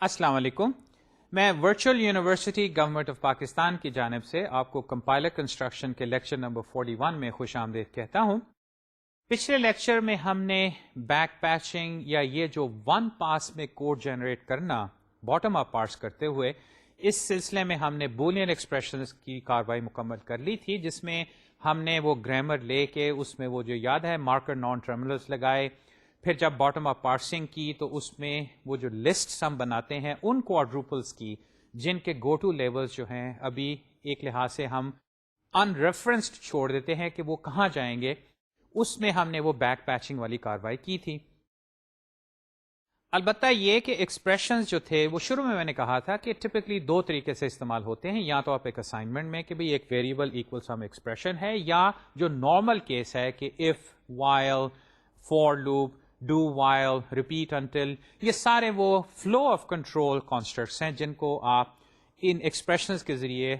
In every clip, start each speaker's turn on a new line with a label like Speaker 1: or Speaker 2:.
Speaker 1: السلام علیکم. میں virtual university government of Pakistan کی جانب سے آپ کو کمپائلر کنسٹرکشن کے لیکچر نمبر 41 میں خوش آمدید کہتا ہوں. پچھلے لیکچر میں ہم نے بیک پیچنگ یا یہ جو ون پاس میں کوڈ جنریٹ کرنا باٹم اپ پارس کرتے ہوئے اس سلسلے میں ہم نے بولین ایکسپریشنز کی کاروائی مکمل کر لی تھی، جس میں ہم نے وہ گرامر لے کے اس میں وہ جو یاد ہے مارکر نان ٹرمینلز لگائے. پھر جب باٹم اپ پارسنگ کی تو اس میں وہ جو لسٹ ہم بناتے ہیں ان کوادروپلس کی جن کے گو ٹو لیولز جو ہیں ابھی ایک لحاظ سے ہم ان ریفرنسڈ چھوڑ دیتے ہیں کہ وہ کہاں جائیں گے، اس میں ہم نے وہ بیک پیچنگ والی کاروائی کی تھی. البتہ یہ کہ ایکسپریشنز جو تھے وہ شروع میں نے کہا تھا کہ ٹپکلی دو طریقے سے استعمال ہوتے ہیں، یا تو آپ ایک اسائنمنٹ میں کہ بھئی ایک ویریبل ایکول سم ایکسپریشن ہے، یا جو نارمل کیس ہے کہ if, while, for loop, do while, repeat until, یہ سارے وہ فلو آف کنٹرول کانسٹرکٹس ہیں جن کو آپ ان ایکسپریشنز کے ذریعے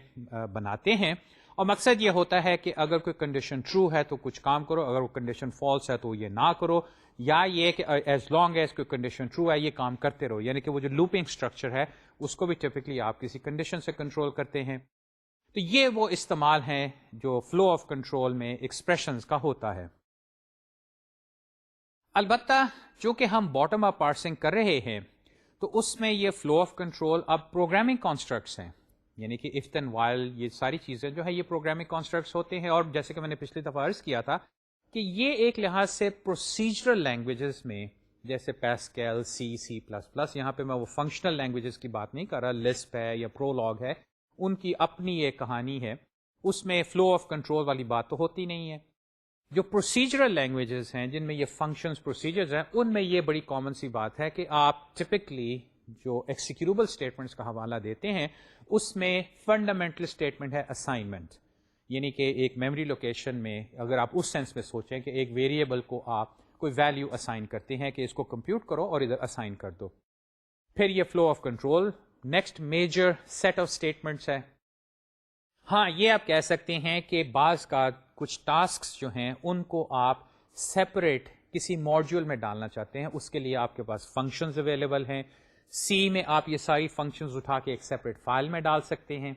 Speaker 1: بناتے ہیں. اور مقصد یہ ہوتا ہے کہ اگر کوئی کنڈیشن ٹرو ہے تو کچھ کام کرو، اگر وہ کنڈیشن فالس ہے تو یہ نہ کرو، یا یہ کہ ایز لانگ ایز کوئی کنڈیشن ٹرو ہے یہ کام کرتے رہو. یعنی کہ وہ جو لوپنگ اسٹرکچر ہے اس کو بھی ٹپکلی آپ کسی کنڈیشن سے کنٹرول کرتے ہیں. تو یہ وہ استعمال ہیں جو فلو آف کنٹرول میں ایکسپریشنز کا ہوتا ہے. البتہ چونکہ ہم باٹم اپ پارسنگ کر رہے ہیں تو اس میں یہ فلو آف کنٹرول اب پروگرامنگ کانسٹرکٹس ہیں، یعنی کہ اف دین وائل، یہ ساری چیزیں جو ہے یہ پروگرامنگ کانسٹرکٹس ہوتے ہیں. اور جیسے کہ میں نے پچھلی دفعہ عرض کیا تھا کہ یہ ایک لحاظ سے پروسیجرل لینگویجز میں جیسے پیسکل، سی، سی پلس پلس، یہاں پہ میں وہ فنکشنل لینگویجز کی بات نہیں کر رہا، لسپ ہے یا پرولوگ ہے، ان کی اپنی ایک کہانی ہے، اس میں فلو آف کنٹرول والی بات تو ہوتی نہیں ہے. جو پروسیجرل لینگویجز ہیں جن میں یہ فنکشنز پروسیجرز ہیں ان میں یہ بڑی کامن سی بات ہے کہ آپ ٹپکلی جو ایکسیکیوٹیبل اسٹیٹمنٹس کا حوالہ دیتے ہیں اس میں فنڈامنٹل اسٹیٹمنٹ ہے اسائنمنٹ، یعنی کہ ایک میموری لوکیشن میں اگر آپ اس سینس میں سوچیں کہ ایک ویریبل کو آپ کوئی ویلیو اسائن کرتے ہیں کہ اس کو کمپیوٹ کرو اور ادھر اسائن کر دو. پھر یہ flow of control next major set of statements ہے. ہاں یہ آپ کہہ سکتے ہیں کہ بعض کا کچھ ٹاسکس جو ہیں ان کو آپ سیپریٹ کسی ماڈیول میں ڈالنا چاہتے ہیں، اس کے لیے آپ کے پاس فنکشنز اویلیبل ہیں. سی میں آپ یہ ساری فنکشنز اٹھا کے ایک سیپریٹ فائل میں ڈال سکتے ہیں،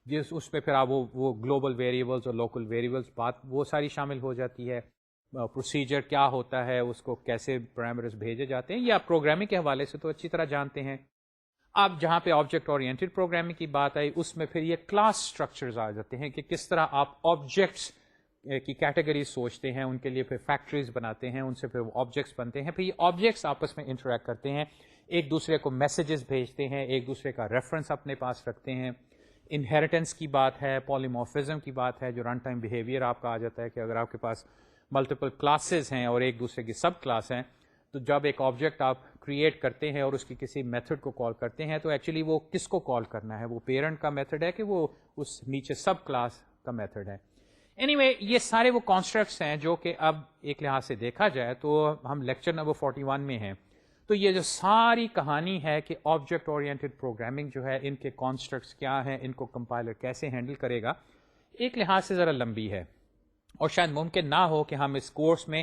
Speaker 1: جس اس میں پھر آپ وہ گلوبل ویریبلز اور لوکل ویریبلز بات وہ ساری شامل ہو جاتی ہے. پروسیجر کیا ہوتا ہے، اس کو کیسے پیرامیٹرز بھیجے جاتے ہیں، یہ آپ پروگرامنگ کے حوالے سے تو اچھی طرح جانتے ہیں. اب جہاں پہ آبجیکٹ اورینٹڈ پروگرامنگ کی بات آئی اس میں پھر یہ کلاس اسٹرکچرز آ جاتے ہیں کہ کس طرح آپ آبجیکٹس کی کیٹیگریز سوچتے ہیں، ان کے لیے پھر فیکٹریز بناتے ہیں، ان سے پھر وہ آبجیکٹس بنتے ہیں، پھر یہ آبجیکٹس آپس میں انٹریکٹ کرتے ہیں، ایک دوسرے کو میسیجز بھیجتے ہیں، ایک دوسرے کا ریفرنس اپنے پاس رکھتے ہیں. انہیریٹنس کی بات ہے، پولیمورفزم کی بات ہے، جو رن ٹائم بیہیویئر آپ کا آ جاتا ہے کہ اگر آپ کے پاس ملٹیپل کلاسز ہیں اور ایک دوسرے کی سب کلاس ہیں تو جب ایک آبجیکٹ آپ کریٹ کرتے ہیں اور اس کی کسی میتھڈ کو کال کرتے ہیں تو ایکچولی وہ کس کو کال کرنا ہے، وہ پیرنٹ کا میتھڈ ہے کہ وہ اس نیچے سب کلاس کا میتھڈ ہے. اینی یہ سارے وہ کانسٹرکٹس ہیں جو کہ اب ایک لحاظ سے دیکھا جائے تو ہم لیکچر نمبر 41 میں ہیں. تو یہ جو ساری کہانی ہے کہ آبجیکٹ اورینٹڈ پروگرامنگ جو ہے ان کے کانسٹرکٹس کیا ہیں، ان کو کمپائلر کیسے ہینڈل کرے گا، ایک لحاظ سے ذرا لمبی ہے اور شاید ممکن نہ ہو کہ ہم اس کورس میں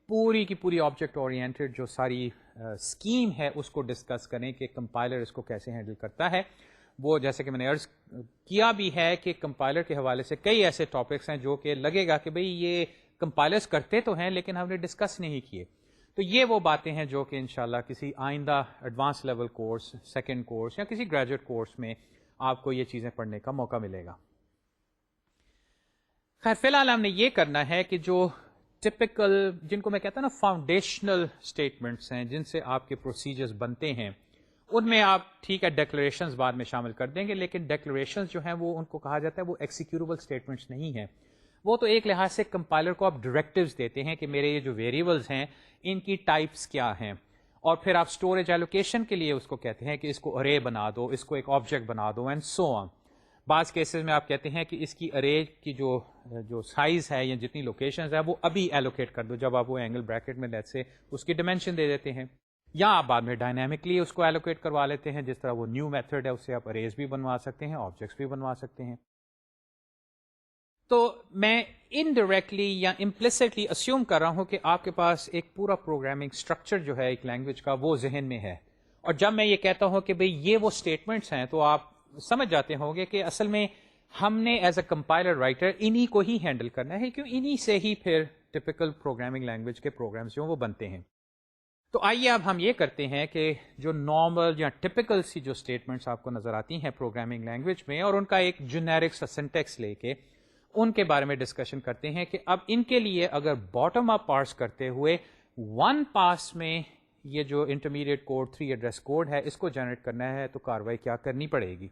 Speaker 1: پوری کی پوری آبجیکٹ اورینٹڈ جو ساری اسکیم ہے اس کو ڈسکس کریں کہ کمپائلر اس کو کیسے ہینڈل کرتا ہے. وہ جیسے کہ میں نے عرض کیا بھی ہے کہ کمپائلر کے حوالے سے کئی ایسے ٹاپکس ہیں جو کہ لگے گا کہ بھئی یہ کمپائلرز کرتے تو ہیں لیکن ہم نے ڈسکس نہیں کیے. تو یہ وہ باتیں ہیں جو کہ انشاءاللہ کسی آئندہ advance level course, second course یا کسی گریجویٹ کورس میں آپ کو یہ چیزیں پڑھنے کا موقع ملے گا. خیر فی الحال ہم نے یہ کرنا ہے کہ جو ٹپکل جن کو میں کہتا ہوں نا فاؤنڈیشنل اسٹیٹمنٹس ہیں جن سے آپ کے پروسیجرز بنتے ہیں، ان میں آپ ٹھیک ہے ڈیکلریشنز بعد میں شامل کر دیں گے، لیکن ڈیکلریشنز جو ہیں وہ ان کو کہا جاتا ہے وہ ایکسیکیوٹیبل اسٹیٹمنٹس نہیں ہیں. وہ تو ایک لحاظ سے کمپائلر کو آپ ڈائریکٹیوز دیتے ہیں کہ میرے یہ جو ویریبلز ہیں ان کی ٹائپس کیا ہیں، اور پھر آپ اسٹوریج ایلوکیشن کے لیے اس کو کہتے ہیں کہ اس کو ارے بنا دو، اس کو ایک آبجیکٹ بنا دو اینڈ سو آن. بعض کیسز میں آپ کہتے ہیں کہ اس کی ارے کی جو سائز ہے یا جتنی لوکیشنز ہے وہ ابھی ایلوکیٹ کر دو، جب آپ وہ اینگل بریکٹ میں لیٹ سے اس کی ڈائمینشن دے دیتے ہیں، یا آپ بعد میں ڈائنامکلی اس کو ایلوکیٹ کروا لیتے ہیں، جس طرح وہ نیو میتھڈ ہے اس سے آپ اریز بھی بنوا سکتے ہیں، آبجیکٹس بھی بنوا سکتے ہیں. تو میں انڈائریکٹلی یا امپلیسٹلی اسیوم کر رہا ہوں کہ آپ کے پاس ایک پورا پروگرامنگ اسٹرکچر جو ہے ایک لینگویج کا وہ ذہن میں ہے، اور جب میں یہ کہتا ہوں کہ بھئی یہ وہ اسٹیٹمنٹس ہیں تو آپ سمجھ جاتے ہوں گے کہ اصل میں ہم نے ایز اے کمپائلر رائٹر انہی کو ہی ہینڈل کرنا ہے، کیوں انہی سے ہی پھر ٹپکل پروگرامنگ لینگویج کے پروگرامس جو وہ بنتے ہیں. تو آئیے اب ہم یہ کرتے ہیں کہ جو نارمل یا ٹپکل سی جو اسٹیٹمنٹس آپ کو نظر آتی ہیں پروگرامنگ لینگویج میں، اور ان کا ایک جنیرک سا سنٹیکس لے کے ان کے بارے میں ڈسکشن کرتے ہیں کہ اب ان کے لیے اگر باٹم اپ پارس کرتے ہوئے ون پاس میں یہ جو انٹرمیڈیٹ کوڈ 3 ایڈریس کوڈ ہے اس کو جنریٹ کرنا ہے تو کاروائی کیا کرنی پڑے گی.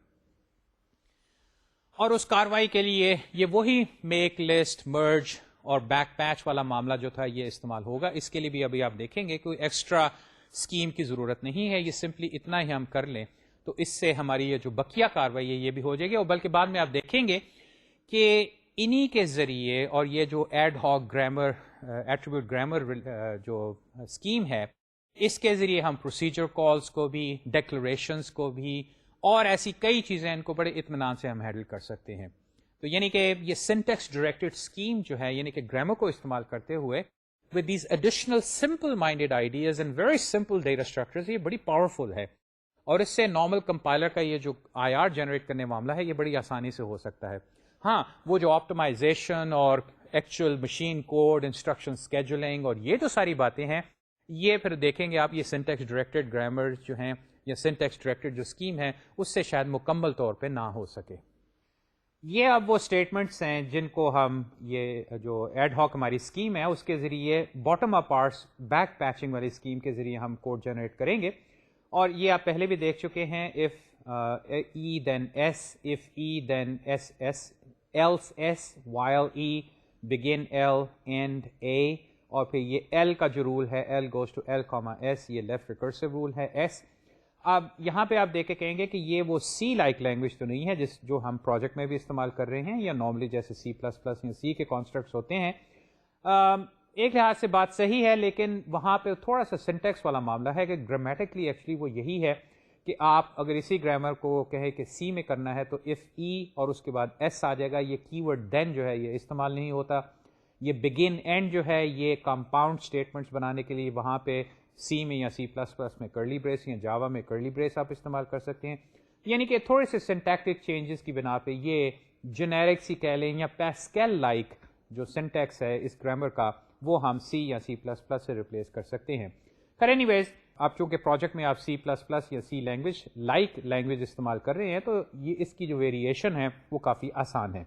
Speaker 1: اور اس کاروائی کے لیے یہ وہی میک لسٹ مرج اور بیک پیچ والا معاملہ جو تھا یہ استعمال ہوگا. اس کے لیے بھی ابھی آپ دیکھیں گے کوئی ایکسٹرا اسکیم کی ضرورت نہیں ہے، یہ سمپلی اتنا ہی ہم کر لیں تو اس سے ہماری یہ جو بقیہ کاروائی ہے یہ بھی ہو جائے گی. اور بلکہ بعد میں آپ دیکھیں گے کہ انہی کے ذریعے اور یہ جو ad hoc grammar attribute grammar جو اسکیم ہے اس کے ذریعے ہم پروسیجر کالز کو بھی، ڈیکلریشنز کو بھی، اور ایسی کئی چیزیں ان کو بڑے اطمینان سے ہم ہینڈل کر سکتے ہیں. تو یعنی کہ یہ سنٹیکس ڈائریکٹڈ اسکیم جو ہے، یعنی کہ گرامر کو استعمال کرتے ہوئے with these additional simple minded ideas and very simple data structures، یہ بڑی پاورفل ہے. اور اس سے نارمل کمپائلر کا یہ جو آئی آر جنریٹ کرنے معاملہ ہے یہ بڑی آسانی سے ہو سکتا ہے. ہاں وہ جو آپٹمائزیشن اور actual machine code, instruction scheduling اور یہ جو ساری باتیں ہیں یہ پھر دیکھیں گے آپ، یہ سنٹیکس ڈائریکٹڈ گرامر جو ہیں یا سنٹیکس ڈائریکٹڈ جو اسکیم ہے اس سے شاید مکمل طور پہ نہ ہو سکے. یہ اب وہ اسٹیٹمنٹس ہیں جن کو ہم یہ جو ایڈ ہاک ہماری اسکیم ہے اس کے ذریعے باٹم اپ پارٹس بیک پیچنگ والی اسکیم کے ذریعے ہم کوڈ جنریٹ کریں گے. اور یہ آپ پہلے بھی دیکھ چکے ہیں، if E then S, if E then S, else S, while E, begin L, end A، اور پھر یہ L کا جو رول ہے L goes to L, S، یہ لیفٹ ریکرسو رول ہے S. اب یہاں پہ آپ دیکھ کے کہیں گے کہ یہ وہ سی لائک لینگویج تو نہیں ہے جو ہم پروجیکٹ میں بھی استعمال کر رہے ہیں یا نارملی جیسے سی پلس پلس یا سی کے کانسٹرکٹس ہوتے ہیں. ایک لحاظ سے بات صحیح ہے، لیکن وہاں پہ تھوڑا سا سنٹیکس والا معاملہ ہے کہ گرامیٹکلی ایکچولی وہ یہی ہے کہ آپ اگر اسی گرامر کو کہیں کہ سی میں کرنا ہے تو اف ای اور اس کے بعد ایس آ جائے گا. یہ کی ورڈ دین جو ہے یہ استعمال نہیں ہوتا. یہ بگن اینڈ جو ہے یہ کمپاؤنڈ اسٹیٹمنٹس بنانے کے لیے وہاں پہ سی میں یا سی پلس پلس میں کرلی بریس یا جاوا میں کرلی بریس آپ استعمال کر سکتے ہیں. یعنی کہ تھوڑے سے سنٹیکٹک چینجز کی بنا پہ یہ جنیرک سی کہہ لیں یا پیسکل لائک جو سنٹیکس ہے اس گرامر کا وہ ہم سی یا سی پلس پلس سے ریپلیس کر سکتے ہیں. خیر اینی ویز آپ چونکہ پروجیکٹ میں آپ سی پلس پلس یا سی لینگویج لائک لینگویج استعمال کر رہے ہیں تو یہ اس کی جو ویریشن ہے وہ کافی آسان ہے.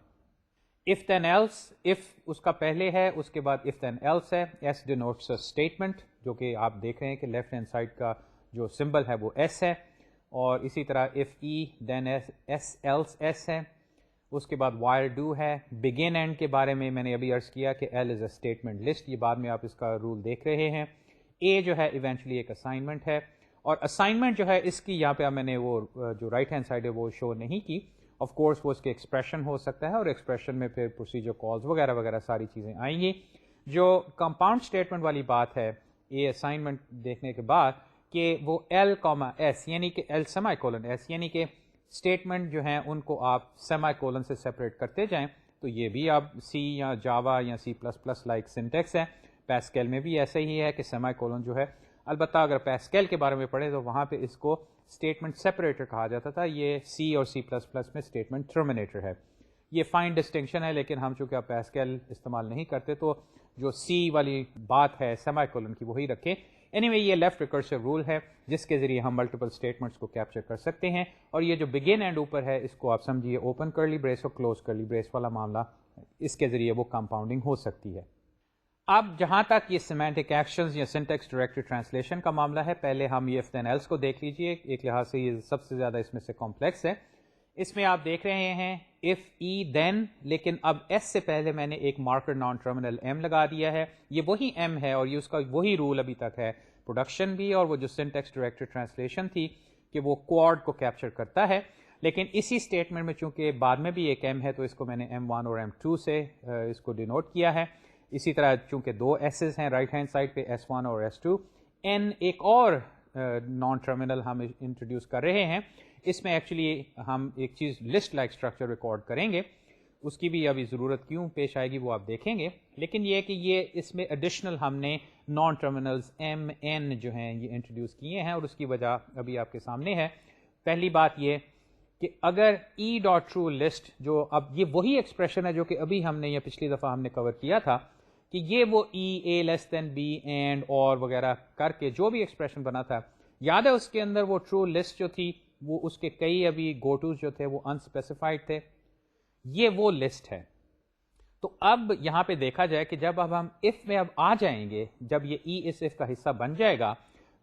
Speaker 1: if then else، if اس کا پہلے ہے اس کے بعد if then else ہے. S denotes a statement جو کہ آپ دیکھ رہے ہیں کہ لیفٹ ہینڈ سائڈ کا جو سمبل ہے وہ S ہے. اور اسی طرح if E then S else S ہے. اس کے بعد while do ہے. begin end کے بارے میں نے ابھی عرض کیا کہ L is a statement list، یہ بعد میں آپ اس کا رول دیکھ رہے ہیں. A جو ہے ایونچولی ایک اسائنمنٹ ہے، اور اسائنمنٹ جو ہے اس کی یہاں پہ میں نے وہ جو رائٹ ہینڈ سائڈ ہے وہ شو نہیں کی. آف کورس وہ اس کے ایکسپریشن ہو سکتا ہے اور ایکسپریشن میں پھر پروسیجر کالز وغیرہ وغیرہ ساری چیزیں آئیں گی. جو کمپاؤنڈ اسٹیٹمنٹ والی بات ہے یہ اسائنمنٹ دیکھنے کے بعد کہ وہ L, S یعنی کہ L سیمی کولن S یعنی کہ اسٹیٹمنٹ جو ہیں ان کو آپ سیمی کولن سے سپریٹ کرتے جائیں. تو یہ بھی آپ سی یا جاوا یا C plus plus like syntax ہے. پیسکل میں بھی ایسا ہی ہے کہ سیمی کولن جو ہے، البتہ اگر پیسکل کے بارے میں پڑھیں تو وہاں پہ اس کو اسٹیٹمنٹ سپریٹر کہا جاتا تھا. یہ سی اور سی پلس پلس میں اسٹیٹمنٹ ٹرمینیٹر ہے. یہ فائن ڈسٹنکشن ہے، لیکن ہم چونکہ پیسکل استعمال نہیں کرتے تو جو سی والی بات ہے سیمی کولن کی وہی رکھیں. اینی وے یہ لیفٹ ریکرسو رول ہے جس کے ذریعے ہم ملٹیپل اسٹیٹمنٹس کو کیپچر کر سکتے ہیں. اور یہ جو بگن اینڈ اوپر ہے اس کو آپ سمجھیے اوپن کرلی بریس اور کلوز کرلی بریس والا معاملہ، اس کے ذریعے وہ کمپاؤنڈنگ ہو سکتی ہے. اب جہاں تک یہ سیمانٹک ایکشنز یا سنٹیکس ڈائریکٹڈ ٹرانسلیشن کا معاملہ ہے، پہلے ہم یہ if then else کو دیکھ لیجئے. ایک لحاظ سے یہ سب سے زیادہ اس میں سے کمپلیکس ہے. اس میں آپ دیکھ رہے ہیں if E then، لیکن اب S سے پہلے میں نے ایک مارکر نان ٹرمینل M لگا دیا ہے. یہ وہی M ہے اور یہ اس کا وہی رول ابھی تک ہے پروڈکشن بھی اور وہ جو سنٹیکس ڈائریکٹڈ ٹرانسلیشن تھی کہ وہ کوڈ کو کیپچر کرتا ہے. لیکن اسی اسٹیٹمنٹ میں چونکہ بعد میں بھی ایک M ہے تو اس کو میں نے M1 اور M2 سے اس کو ڈینوٹ کیا ہے. اسی طرح چونکہ دو ایسز ہیں رائٹ ہینڈ سائڈ پہ S1 اور S2. N ایک اور نان ٹرمینل ہم انٹروڈیوس کر رہے ہیں. اس میں ایکچولی ہم ایک چیز لسٹ لائک اسٹرکچر ریکارڈ کریں گے. اس کی بھی ابھی ضرورت کیوں پیش آئے گی وہ آپ دیکھیں گے. لیکن یہ کہ یہ اس میں ایڈیشنل ہم نے نان ٹرمینلز ایم این جو ہیں یہ انٹروڈیوس کیے ہیں, اور اس کی وجہ ابھی آپ کے سامنے ہے. پہلی بات یہ کہ اگر ای ڈاٹ ٹرو لسٹ, جو اب یہ وہی ایکسپریشن ہے جو کہ ابھی ہم نے یا پچھلی دفعہ ہم نے کور کیا تھا کہ یہ وہ ای اے لیس دین بی اینڈ اور وغیرہ کر کے جو بھی ایکسپریشن بنا تھا, یاد ہے اس کے اندر وہ ٹرو لسٹ جو تھی وہ اس کے کئی ابھی گو ٹوز جو تھے وہ انسپیسیفائڈ تھے. یہ وہ لسٹ ہے. تو اب یہاں پہ دیکھا جائے کہ جب اب ہم اف میں اب آ جائیں گے, جب یہ ای اس اف کا حصہ بن جائے گا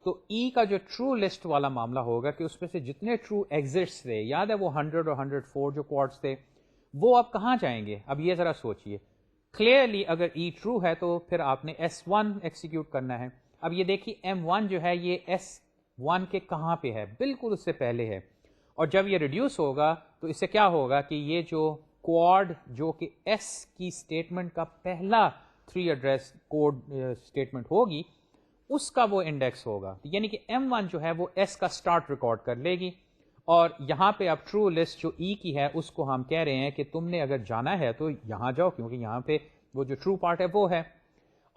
Speaker 1: تو ای کا جو ٹرو لسٹ والا معاملہ ہوگا کہ اس میں سے جتنے ٹرو ایگزٹس تھے, یاد ہے وہ 100 اور 104 جو کوڈز تھے, وہ اب کہاں جائیں گے. اب یہ ذرا سوچئے, کلیئرلی اگر ای ٹرو ہے تو پھر آپ نے S1 ایکسیکیوٹ کرنا ہے. اب یہ دیکھیے M1 جو ہے یہ S1 کے کہاں پہ ہے, بالکل اس سے پہلے ہے. اور جب یہ ریڈیوس ہوگا تو اس سے کیا ہوگا کہ یہ جو کوڈ جو کہ ایس کی اسٹیٹمنٹ کا پہلا 3 ایڈریس کوڈ اسٹیٹمنٹ ہوگی اس کا وہ انڈیکس ہوگا. یعنی کہ M1 جو ہے وہ ایس کا اسٹارٹ ریکارڈ کر لے گی, اور یہاں پہ اب ٹرو لسٹ جو ای کی ہے اس کو ہم کہہ رہے ہیں کہ تم نے اگر جانا ہے تو یہاں جاؤ, کیونکہ یہاں پہ وہ جو ٹرو پارٹ ہے وہ ہے.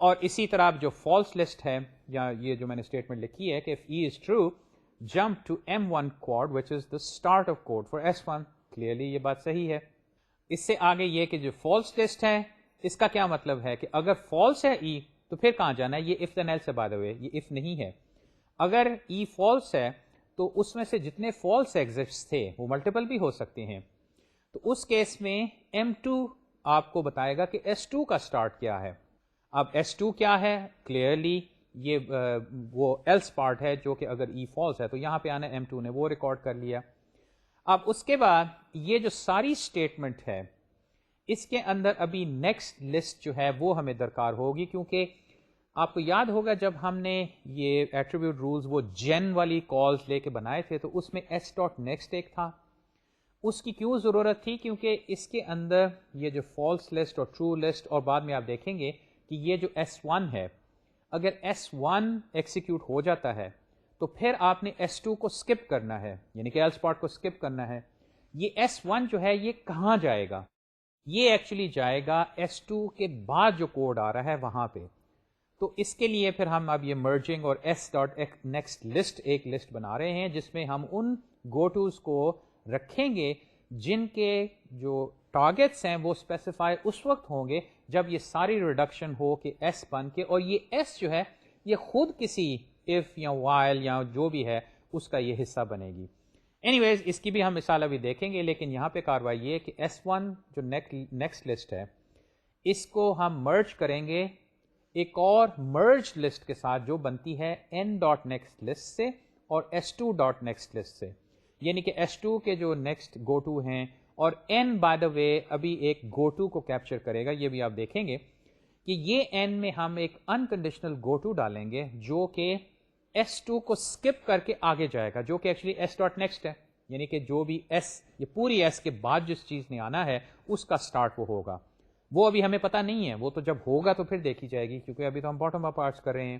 Speaker 1: اور اسی طرح جو فالس لسٹ ہے, یا یہ جو میں نے اسٹیٹمنٹ لکھی ہے کہ if E is true jump to M1 quad which is the start of code for S1. Clearly یہ بات صحیح ہے. اس سے آگے یہ کہ جو فالس لسٹ ہے اس کا کیا مطلب ہے کہ اگر فالس ہے ای تو پھر کہاں جانا ہے. یہ if then else ہے بائی دا وے, یہ if نہیں ہے. اگر ای فالس ہے تو اس میں سے جتنے فالس ایگزٹس تھے وہ ملٹیپل بھی ہو سکتے ہیں. تو اس کیس میں M2 آپ کو بتائے گا کہ S2 کا سٹارٹ کیا ہے. اب S2 کیا ہے, کلیئرلی یہ وہ ایلس پارٹ ہے جو کہ اگر ای فالس ہے تو یہاں پہ آنا M2 نے وہ ریکارڈ کر لیا. اب اس کے بعد یہ جو ساری اسٹیٹمنٹ ہے اس کے اندر ابھی نیکسٹ لسٹ جو ہے وہ ہمیں درکار ہوگی, کیونکہ آپ کو یاد ہوگا جب ہم نے یہ ایٹریبیوٹ رولز وہ جین والی کالز لے کے بنائے تھے تو اس میں ایس ڈاٹ نیکسٹ ایک تھا. اس کی کیوں ضرورت تھی, کیونکہ اس کے اندر یہ جو فالس لسٹ اور ٹرو لسٹ, اور بعد میں آپ دیکھیں گے کہ یہ جو S1 ہے اگر S1 ایکسیکیوٹ ہو جاتا ہے تو پھر آپ نے S2 کو سکپ کرنا ہے, یعنی کہ ایلس پارٹ کو سکپ کرنا ہے. یہ S1 جو ہے یہ کہاں جائے گا, یہ ایکچولی جائے گا S2 کے بعد جو کوڈ آ رہا ہے وہاں پہ. تو اس کے لیے پھر ہم اب یہ مرجنگ اور S ڈاٹ نیکسٹ لسٹ ایک لسٹ بنا رہے ہیں جس میں ہم ان گو ٹوز کو رکھیں گے جن کے جو ٹارگیٹس ہیں وہ اسپیسیفائی اس وقت ہوں گے جب یہ ساری ریڈکشن ہو کہ ایس بن کے, اور یہ ایس جو ہے یہ خود کسی اف یا وائل یا جو بھی ہے اس کا یہ حصہ بنے گی. اینی ویز اس کی بھی ہم مثال ابھی دیکھیں گے, لیکن یہاں پہ کاروائی یہ کہ S1 جو نیکسٹ لسٹ ہے اس کو ہم مرج کریں گے ایک اور مرج لسٹ کے ساتھ جو بنتی ہے n ڈاٹ نیکسٹ لسٹ سے اور S2 ڈاٹ نیکسٹ لسٹ سے. یعنی کہ S2 کے جو نیکسٹ گو ٹو ہیں, اور n بائی دا وے ابھی ایک گو ٹو کو کیپچر کرے گا, یہ بھی آپ دیکھیں گے کہ یہ n میں ہم ایک انکنڈیشنل گو ٹو ڈالیں گے جو کہ S2 کو سکپ کر کے آگے جائے گا, جو کہ ایکچولی S ڈاٹ نیکسٹ ہے. یعنی کہ جو بھی S, یہ پوری S کے بعد جس چیز نے آنا ہے اس کا سٹارٹ وہ ہوگا. وہ ابھی ہمیں پتہ نہیں ہے, وہ تو جب ہوگا تو پھر دیکھی جائے گی, کیونکہ ابھی تو ہم باٹم اپ پارٹس کر رہے ہیں.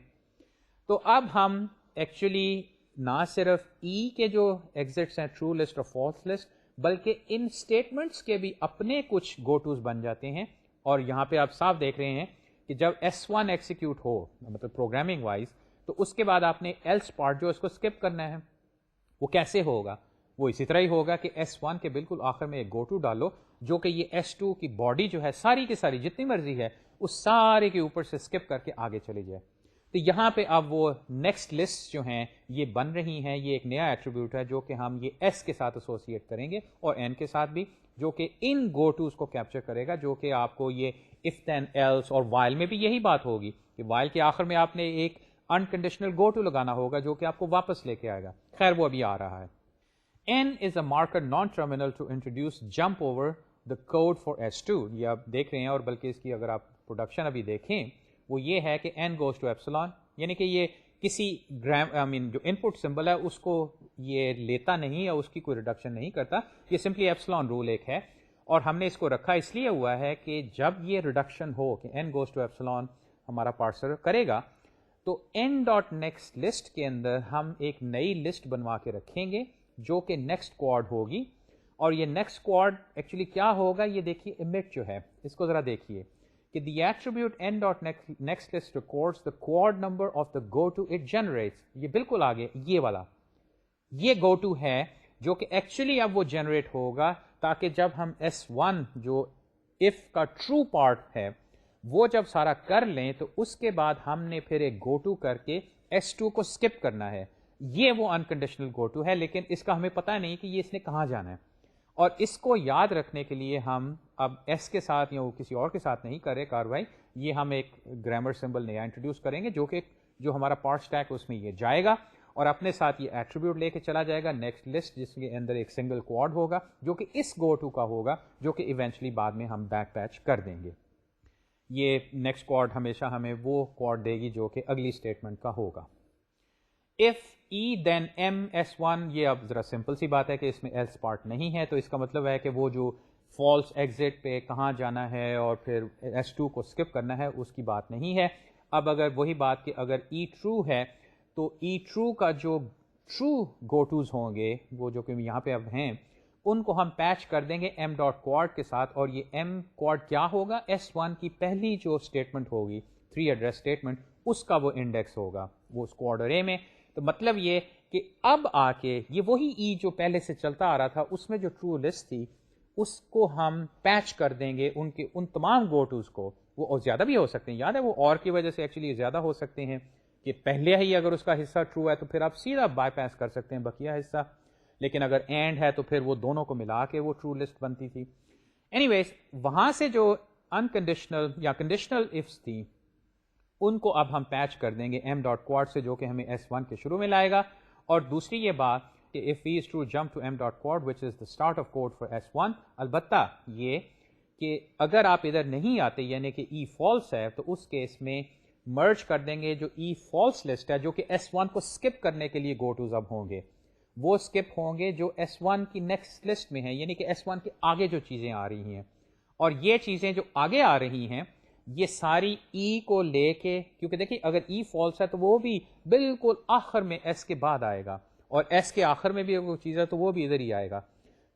Speaker 1: تو اب ہم ایکچولی نہ صرف ای کے جو ایگزٹس ہیں ٹرو لسٹ اور فالس لسٹ, بلکہ ان اسٹیٹمنٹس کے بھی اپنے کچھ گو ٹوز بن جاتے ہیں. اور یہاں پہ آپ صاف دیکھ رہے ہیں کہ جب S1 ایکسیکیوٹ ہو مطلب پروگرامنگ وائز تو اس کے بعد آپ نے ایلس پارٹ جو اس کو اسکپ کرنا ہے. وہ کیسے ہوگا, وہ اسی طرح ہی ہوگا کہ S1 کے بالکل آخر میں ایک گو ٹو ڈالو جو کہ یہ S2 کی باڈی جو ہے ساری کی ساری جتنی مرضی ہے اس سارے کے اوپر سے اسکپ کر کے آگے چلی جائے. تو یہاں پہ اب وہ نیکسٹ لسٹ جو ہیں یہ بن رہی ہیں. یہ ایک نیا ایٹریبیوٹ ہے جو کہ ہم یہ S کے ساتھ ایسوسیٹ کریں گے اور N کے ساتھ بھی, جو کہ ان گو ٹوز کو کیپچر کرے گا, جو کہ آپ کو یہ if then else اور while میں بھی یہی بات ہوگی کہ while کے آخر میں آپ نے ایک انکنڈیشنل گو ٹو لگانا ہوگا جو کہ آپ کو واپس لے کے آئے گا. خیر وہ ابھی آ رہا ہے. N is a marker non-terminal to introduce jump over the code for S2. یہ آپ دیکھ رہے ہیں, اور بلکہ اس کی اگر آپ پروڈکشن ابھی دیکھیں وہ یہ ہے کہ n goes to epsilon, یعنی کہ یہ کسی جو ان پٹ سمبل ہے اس کو یہ لیتا نہیں یا اس کی کوئی ریڈکشن نہیں کرتا. یہ سمپلی ایپسلون رول ایک ہے, اور ہم نے اس کو رکھا اس لیے ہوا ہے کہ جب یہ ریڈکشن ہو کہ n goes to epsilon ہمارا پارسر کرے گا تو n ڈاٹ نیکسٹ لسٹ کے اندر ہم ایک نئی لسٹ بنوا کے رکھیں گے جو کہ نیکسٹ کوڈ ہوگی, اور یہ نیکسٹ کوڈ ایکچولی کیا ہوگا یہ دیکھیے emit جو ہے اس کو ذرا دیکھیے کہ the attribute n.nextList records the quad number of the goto it generates. یہ بالکل آگے یہ والا یہ goto ہے جو کہ ایکچولی اب وہ جنریٹ ہوگا تاکہ جب ہم S1 جو if کا true part ہے وہ جب سارا کر لیں تو اس کے بعد ہم نے پھر ایک goto کر کے S2 کو skip کرنا ہے. یہ وہ unconditional goto ہے لیکن اس کا ہمیں پتہ نہیں کہ یہ اس نے کہاں جانا ہے. اور اس کو یاد رکھنے کے لیے ہم اب ایس کے ساتھ یا وہ کسی اور کے ساتھ نہیں کرے کاروائی, یہ ہم ایک گرامر سمبل نیا انٹروڈیوس کریں گے جو کہ جو ہمارا پارٹ اسٹیک اس میں یہ جائے گا اور اپنے ساتھ یہ ایٹریبیوٹ لے کے چلا جائے گا نیکسٹ لسٹ جس کے اندر ایک سنگل کوڈ ہوگا جو کہ اس گو ٹو کا ہوگا جو کہ ایونچولی بعد میں ہم بیک پیچ کر دیں گے. یہ نیکسٹ کوڈ ہمیشہ ہمیں وہ کوڈ دے گی جو کہ اگلی اسٹیٹمنٹ کا ہوگا. if e then m s1, یہ اب ذرا سمپل سی بات ہے کہ اس میں ایلس پارٹ نہیں ہے تو اس کا مطلب ہے کہ وہ جو فالس ایگزٹ پہ کہاں جانا ہے اور پھر S2 کو اسکپ کرنا ہے اس کی بات نہیں ہے. اب اگر وہی بات کہ اگر ای ٹرو ہے تو ای ٹرو کا جو ٹرو گوٹوز ہوں گے وہ جو کہ یہاں پہ اب ہیں ان کو ہم پیچ کر دیں گے m ڈاٹ کوڈ کے ساتھ, اور یہ m کوڈ کیا ہوگا S1 کی پہلی جو اسٹیٹمنٹ ہوگی 3 ایڈریس اسٹیٹمنٹ اس کا وہ انڈیکس ہوگا وہ اس کوڈ ارے میں. تو مطلب یہ کہ اب آ کے یہ وہی ای جو پہلے سے چلتا آ رہا تھا اس میں جو ٹرو لسٹ تھی اس کو ہم پیچ کر دیں گے ان کے ان تمام گوٹوز کو. وہ اور زیادہ بھی ہو سکتے ہیں, یاد ہے وہ اور کی وجہ سے ایکچولی زیادہ ہو سکتے ہیں کہ پہلے ہی اگر اس کا حصہ ٹرو ہے تو پھر آپ سیدھا بائی پاس کر سکتے ہیں بقیہ حصہ, لیکن اگر اینڈ ہے تو پھر وہ دونوں کو ملا کے وہ ٹرو لسٹ بنتی تھی. اینی ویز وہاں سے جو انکنڈیشنل یا کنڈیشنل افس تھی ان کو اب ہم پیچ کر دیں گے m ڈاٹ کوڈ سے جو کہ ہمیں S1 کے شروع میں لائے گا. اور دوسری یہ بات کہ if v is true jump to m dot code which is the start of code for S1, البتہ یہ کہ اگر آپ ادھر نہیں آتے یعنی کہ e false ہے تو اس کیس میں مرج کر دیں گے جو e false لسٹ ہے جو کہ S1 کو اسکپ کرنے کے لیے گو ٹوز اب ہوں گے وہ اسکپ ہوں گے جو S1 کی نیکسٹ لسٹ میں ہیں یعنی کہ S1 کے آگے جو چیزیں آ رہی ہیں. اور یہ چیزیں جو آگے آ رہی ہیں یہ ساری ای کو لے کے, کیونکہ دیکھیے اگر ای فالس ہے تو وہ بھی بالکل آخر میں ایس کے بعد آئے گا اور ایس کے آخر میں بھی اگر چیز ہے تو وہ بھی ادھر ہی آئے گا.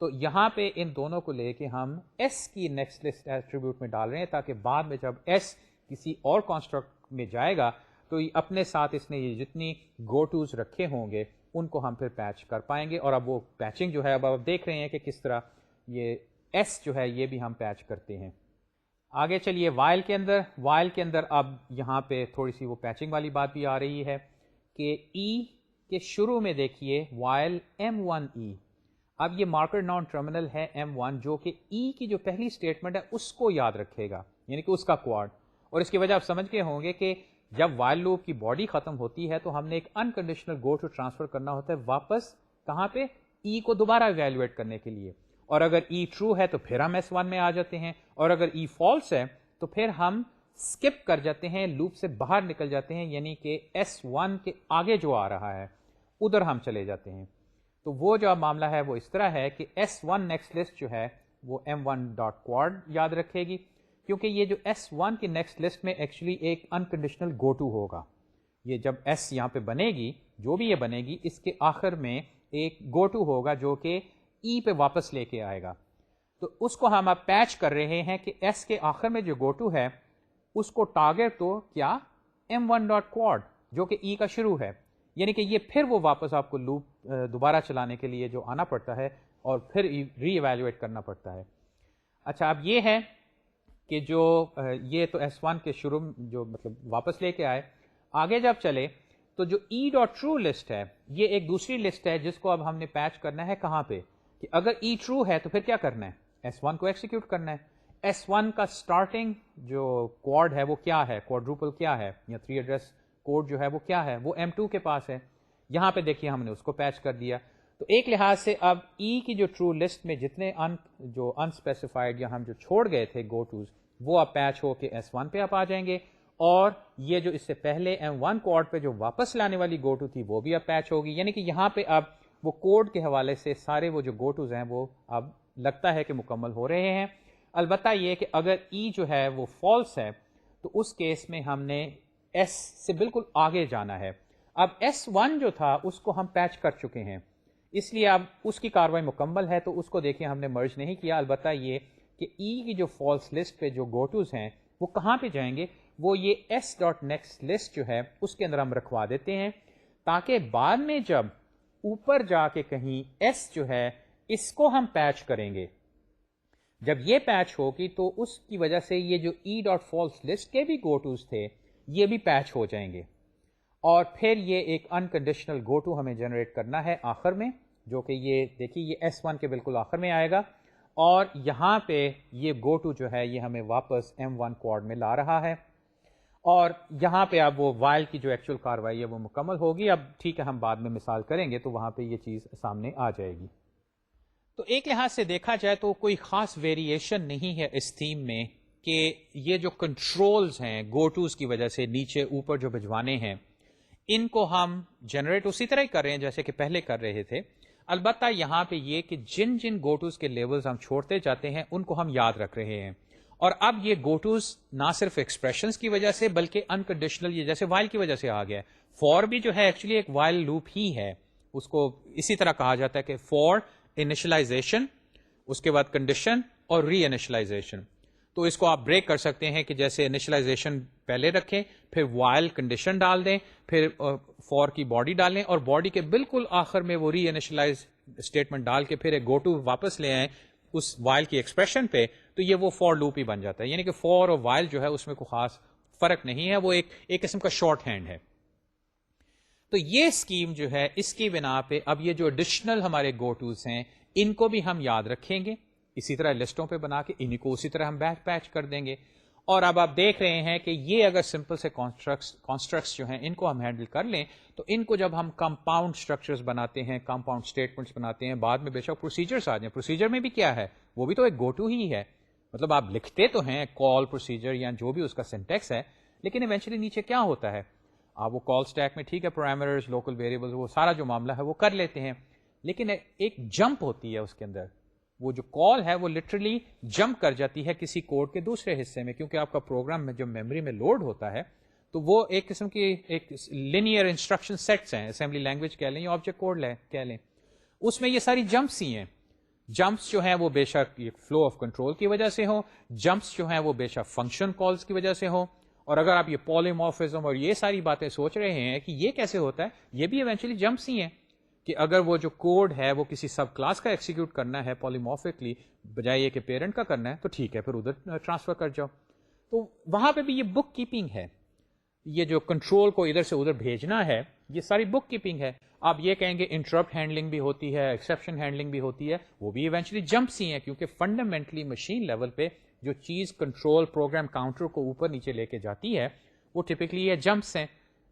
Speaker 1: تو یہاں پہ ان دونوں کو لے کے ہم ایس کی نیکسٹ لسٹ ایٹریبیوٹ میں ڈال رہے ہیں تاکہ بعد میں جب ایس کسی اور کانسٹرکٹ میں جائے گا تو اپنے ساتھ اس نے یہ جتنی گو ٹوز رکھے ہوں گے ان کو ہم پھر پیچ کر پائیں گے. اور اب وہ پیچنگ جو ہے اب آپ دیکھ رہے ہیں کہ کس طرح یہ ایس جو ہے یہ بھی ہم پیچ کرتے ہیں. آگے چلیے وائل کے اندر اب یہاں پہ تھوڑی سی وہ پیچنگ والی بات بھی آ رہی ہے کہ ای کے شروع میں دیکھیے وائل m1e, اب یہ مارکر نان ٹرمینل ہے m1 جو کہ ای کی جو پہلی اسٹیٹمنٹ ہے اس کو یاد رکھے گا یعنی کہ اس کا کوڈ. اور اس کی وجہ آپ سمجھ گئے ہوں گے کہ جب وائل لوپ کی باڈی ختم ہوتی ہے تو ہم نے ایک انکنڈیشنل گو ٹو ٹرانسفر کرنا ہوتا ہے واپس کہاں پہ ای کو دوبارہ ایویلویٹ کرنے کے لیے. اور اگر ای ٹرو ہے تو پھر ہم S1 میں آ جاتے ہیں اور اگر ای فالس ہے تو پھر ہم اسکپ کر جاتے ہیں لوپ سے باہر نکل جاتے ہیں یعنی کہ S1 کے آگے جو آ رہا ہے ادھر ہم چلے جاتے ہیں. تو وہ جو معاملہ ہے وہ اس طرح ہے کہ S1 نیکسٹ لسٹ جو ہے وہ m1 ڈاٹ کوڈ یاد رکھے گی کیونکہ یہ جو S1 کی نیکسٹ لسٹ میں ایکچولی ایک انکنڈیشنل گو ٹو ہوگا. یہ جب S یہاں پہ بنے گی جو بھی یہ بنے گی اس کے آخر میں ایک گو ٹو ہوگا جو کہ ای پہ واپس لے کے آئے گا. تو اس کو ہم اب پیچ کر رہے ہیں کہ ایس کے آخر میں جو گو ٹو ہے اس کو ٹارگیٹ تو کیا m1 ڈاٹ کوڈ جو کہ ای کا شروع ہے یعنی کہ یہ پھر وہ واپس آپ کو لوپ دوبارہ چلانے کے لیے جو آنا پڑتا ہے اور پھر ری ایویلویٹ کرنا پڑتا ہے. اچھا اب یہ ہے کہ جو یہ تو S1 کے شروع جو مطلب واپس لے کے آئے. آگے جب چلے تو جو ای ڈاٹ ٹرو لسٹ ہے یہ ایک دوسری لسٹ ہے جس کو اب ہم نے پیچ کرنا ہے کہاں پہ کہ اگر ای ٹرو ہے تو پھر کیا کرنا ہے S1 کو ایکسیکیوٹ کرنا ہے. S1 کا سٹارٹنگ جو کوڈ ہے وہ کیا ہے, کوڈروپل کیا ہے یا 3 ایڈریس کوڈ جو ہے وہ کیا ہے, وہ M2 کے پاس ہے. یہاں پہ دیکھیے ہم نے اس کو پیچ کر دیا. تو ایک لحاظ سے اب ای کی جو ٹرو لسٹ میں جتنے جو انسپیسیفائڈ یا ہم جو چھوڑ گئے تھے گو ٹوز وہ اب پیچ ہو کے S1 پہ آپ آ جائیں گے اور یہ جو اس سے پہلے M1 کوڈ پہ جو واپس لانے والی گو ٹو تھی وہ بھی اب پیچ ہوگی یعنی کہ یہاں پہ اب وہ کوڈ کے حوالے سے سارے وہ جو گو ٹوز ہیں وہ اب لگتا ہے کہ مکمل ہو رہے ہیں. البتہ یہ کہ اگر ای جو ہے وہ فالس ہے تو اس کیس میں ہم نے ایس سے بالکل آگے جانا ہے. اب S1 جو تھا اس کو ہم پیچ کر چکے ہیں اس لیے اب اس کی کاروائی مکمل ہے تو اس کو دیکھیں ہم نے مرج نہیں کیا. البتہ یہ کہ ای کی جو فالس لسٹ پہ جو گو ٹوز ہیں وہ کہاں پہ جائیں گے, وہ یہ ایس ڈاٹ نیکسٹ لسٹ جو ہے اس کے اندر ہم رکھوا دیتے ہیں, تاکہ بعد میں جب اوپر جا کے کہیں ایس جو ہے اس کو ہم پیچ کریں گے, جب یہ پیچ ہوگی تو اس کی وجہ سے یہ جو ای ڈاٹ فالس لسٹ کے بھی گو ٹوز تھے یہ بھی پیچ ہو جائیں گے, اور پھر یہ ایک انکنڈیشنل گو ٹو ہمیں جنریٹ کرنا ہے آخر میں, جو کہ یہ دیکھیے یہ S1 کے بالکل آخر میں آئے گا, اور یہاں پہ یہ گو ٹو جو ہے یہ ہمیں واپس M1 کوڈ میں لا رہا ہے, اور یہاں پہ اب وہ وائل کی جو ایکچوئل کاروائی ہے وہ مکمل ہوگی. اب ٹھیک ہے ہم بعد میں مثال کریں گے تو وہاں پہ یہ چیز سامنے آ جائے گی. تو ایک لحاظ سے دیکھا جائے تو کوئی خاص ویریشن نہیں ہے اس تھیم میں کہ یہ جو کنٹرولز ہیں گو ٹوز کی وجہ سے نیچے اوپر جو بھجوانے ہیں ان کو ہم جنریٹ اسی طرح ہی کر رہے ہیں جیسے کہ پہلے کر رہے تھے. البتہ یہاں پہ یہ کہ جن جن گو ٹوز کے لیولز ہم چھوڑتے جاتے ہیں ان کو ہم یاد رکھ رہے ہیں, اور اب یہ گو ٹوز نہ صرف ایکسپریشنز کی وجہ سے بلکہ انکنڈیشنل یہ جیسے وائل کی وجہ سے آ گیا ہے. فور بھی جو ہے ایکچولی ایک وائل لوپ ہی ہے, اس کو اسی طرح کہا جاتا ہے کہ فور انیشلائزیشن, اس کے بعد کنڈیشن اور ری انیشلائزیشن. تو اس کو آپ بریک کر سکتے ہیں کہ جیسے انیشلائزیشن پہلے رکھیں, پھر وائل کنڈیشن ڈال دیں, پھر فور کی باڈی ڈالیں, اور باڈی کے بالکل آخر میں وہ ری انیشلائز اسٹیٹمنٹ ڈال کے پھر ایک گو ٹو واپس لے آئیں اس وائل کی ایکسپریشن پہ, تو یہ وہ فور لوپ ہی بن جاتا ہے. یعنی کہ فور اور وائل جو ہے اس میں کوئی خاص فرق نہیں ہے, وہ ایک قسم کا شارٹ ہینڈ ہے. تو یہ اسکیم جو ہے اس کی بنا پہ اب یہ جو ایڈیشنل ہمارے گو ٹوز ہیں ان کو بھی ہم یاد رکھیں گے, اسی طرح لسٹوں پہ بنا کے انہیں کو اسی طرح ہم بیک پیچ کر دیں گے. اور اب آپ دیکھ رہے ہیں کہ یہ اگر سمپل سے کانسٹرکٹس جو ہیں ان کو ہم ہینڈل کر لیں تو ان کو جب ہم کمپاؤنڈ اسٹرکچرز بناتے ہیں, کمپاؤنڈ اسٹیٹمنٹس بناتے ہیں, بعد میں بے شک پروسیجرس آ جائیں, پروسیجر میں بھی کیا ہے وہ بھی تو ایک گو ٹو ہی ہے. مطلب آپ لکھتے تو ہیں کال پروسیجر یا جو بھی اس کا سینٹیکس ہے, لیکن ایونچولی نیچے کیا ہوتا ہے, آپ وہ کال اسٹیک میں ٹھیک ہے پیرامیٹرز لوکل ویریبلز وہ سارا جو معاملہ ہے وہ کر لیتے ہیں, لیکن ایک جمپ ہوتی ہے اس کے اندر. وہ جو کال ہے وہ لٹرلی جمپ کر جاتی ہے کسی کوڈ کے دوسرے حصے میں, کیونکہ آپ کا پروگرام میں جو میموری میں لوڈ ہوتا ہے تو وہ ایک قسم کی ایک لینئر انسٹرکشن سیٹس ہیں, اسمبلی لینگویج کہہ لیں یا آبجیکٹ کوڈ کہہ لیں, اس میں یہ ساری جمپس ہی ہیں. جمپس جو ہیں وہ بے شک فلو آف کنٹرول کی وجہ سے ہوں, جمپس جو ہیں وہ بے شک فنکشن کالز کی وجہ سے ہوں. اور اگر آپ یہ پولیمورفزم اور یہ ساری باتیں سوچ رہے ہیں کہ یہ کیسے ہوتا ہے, یہ بھی ایونچولی جمپس ہی ہیں کہ اگر وہ جو کوڈ ہے وہ کسی سب کلاس کا ایکسیکیوٹ کرنا ہے پولیمورفکلی بجائے یہ کہ پیرنٹ کا کرنا ہے, تو ٹھیک ہے پھر ادھر ٹرانسفر کر جاؤ. تو وہاں پہ بھی یہ بک کیپنگ ہے, یہ جو کنٹرول کو ادھر سے ادھر بھیجنا ہے یہ ساری بک کیپنگ ہے. آپ یہ کہیں گے انٹرپٹ ہینڈلنگ بھی ہوتی ہے, ایکسیپشن ہینڈلنگ بھی ہوتی ہے, وہ بھی ایونچولی جمپس ہی ہیں, کیونکہ فنڈامنٹلی مشین لیول پہ جو چیز کنٹرول پروگرام کاؤنٹر کو اوپر نیچے لے کے جاتی ہے وہ ٹپکلی یہ جمپس ہیں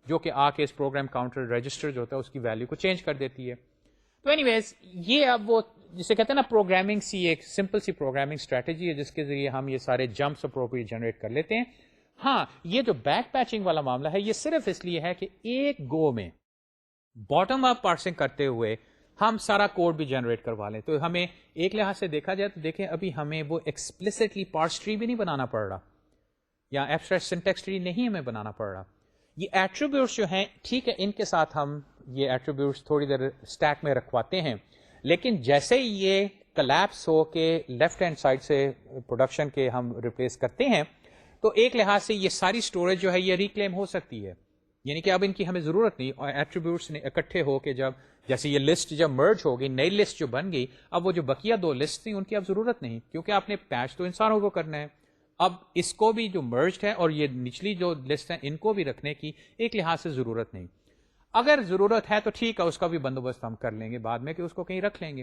Speaker 1: جو کہ آ کے اس پروگرام کاؤنٹر رجسٹر جو ہوتا ہے اس کی ویلیو کو چینج کر دیتی ہے. تو اینی ویز یہ اب وہ جسے کہتے ہیں نا پروگرامنگ سی ایک سمپل سی پروگرامنگ اسٹریٹجی ہے جس کے ذریعے ہم یہ سارے جمپس اپروپریٹ جنریٹ کر لیتے ہیں. ہاں یہ جو بیک پیچنگ والا معاملہ ہے یہ صرف اس لیے ہے کہ ایک گو میں باٹم اپ پارسنگ کرتے ہوئے ہم سارا کوڈ بھی جنریٹ کروا لیں. تو ہمیں ایک لحاظ سے دیکھا جائے تو دیکھیں ابھی ہمیں وہ ایکسپلسٹلی پارس ٹری بھی نہیں بنانا پڑ رہا, یا ایبسٹریکٹ سنٹیکس ٹری نہیں ہمیں بنانا پڑ رہا. یہ ایٹریبیوٹس جو ہیں ٹھیک ہے ان کے ساتھ ہم یہ ایٹریبیوٹس تھوڑی دیر اسٹیک میں رکھواتے ہیں, لیکن جیسے ہی یہ کلیپس ہو کے لیفٹ ہینڈ سائڈ سے پروڈکشن کے ہم ریپلیس کرتے ہیں تو ایک لحاظ سے یہ ساری اسٹوریج جو ہے یہ ریکلیم ہو سکتی ہے. یعنی کہ اب ان کی ہمیں ضرورت نہیں, اور ایٹریبیوٹس نے اکٹھے ہو کے جب جیسے یہ لسٹ جب مرج ہو گئی, نئی لسٹ جو بن گئی, اب وہ جو بقیہ دو لسٹ تھیں ان کی اب ضرورت نہیں, کیونکہ آپ نے پیچ تو انسانوں کو کرنا ہے. اب اس کو بھی جو مرجڈ ہے اور یہ نچلی جو لسٹ ہے ان کو بھی رکھنے کی ایک لحاظ سے ضرورت نہیں. اگر ضرورت ہے تو ٹھیک ہے اس کا بھی بندوبست ہم کر لیں گے بعد میں کہ اس کو کہیں رکھ لیں گے.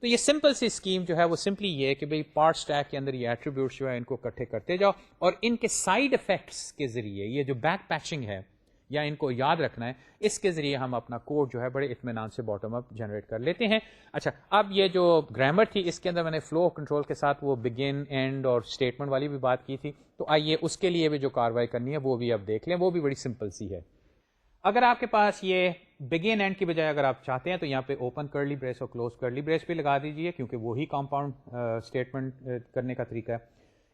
Speaker 1: تو یہ سمپل سی اسکیم جو ہے وہ سمپلی یہ ہے کہ بھئی پارٹ اسٹیک کے اندر یہ ایٹریبیوٹس جو ہے ان کو اکٹھے کرتے جاؤ, اور ان کے سائیڈ افیکٹس کے ذریعے یہ جو بیک پیچنگ ہے یا ان کو یاد رکھنا ہے اس کے ذریعے ہم اپنا کوڈ جو ہے بڑے اطمینان سے باٹم اپ جنریٹ کر لیتے ہیں. اچھا اب یہ جو گرامر تھی اس کے اندر میں نے فلو کنٹرول کے ساتھ وہ بگن اینڈ اور اسٹیٹمنٹ والی بھی بات کی تھی, تو آئیے اس کے لیے بھی جو کاروائی کرنی ہے وہ بھی اب دیکھ لیں, وہ بھی بڑی سمپل سی ہے. اگر آپ کے پاس یہ بگن اینڈ کی بجائے اگر آپ چاہتے ہیں تو یہاں پہ اوپن کرلی بریس اور کلوز کرلی بریس بھی لگا دیجئے, کیونکہ وہی کمپاؤنڈ اسٹیٹمنٹ کرنے کا طریقہ ہے.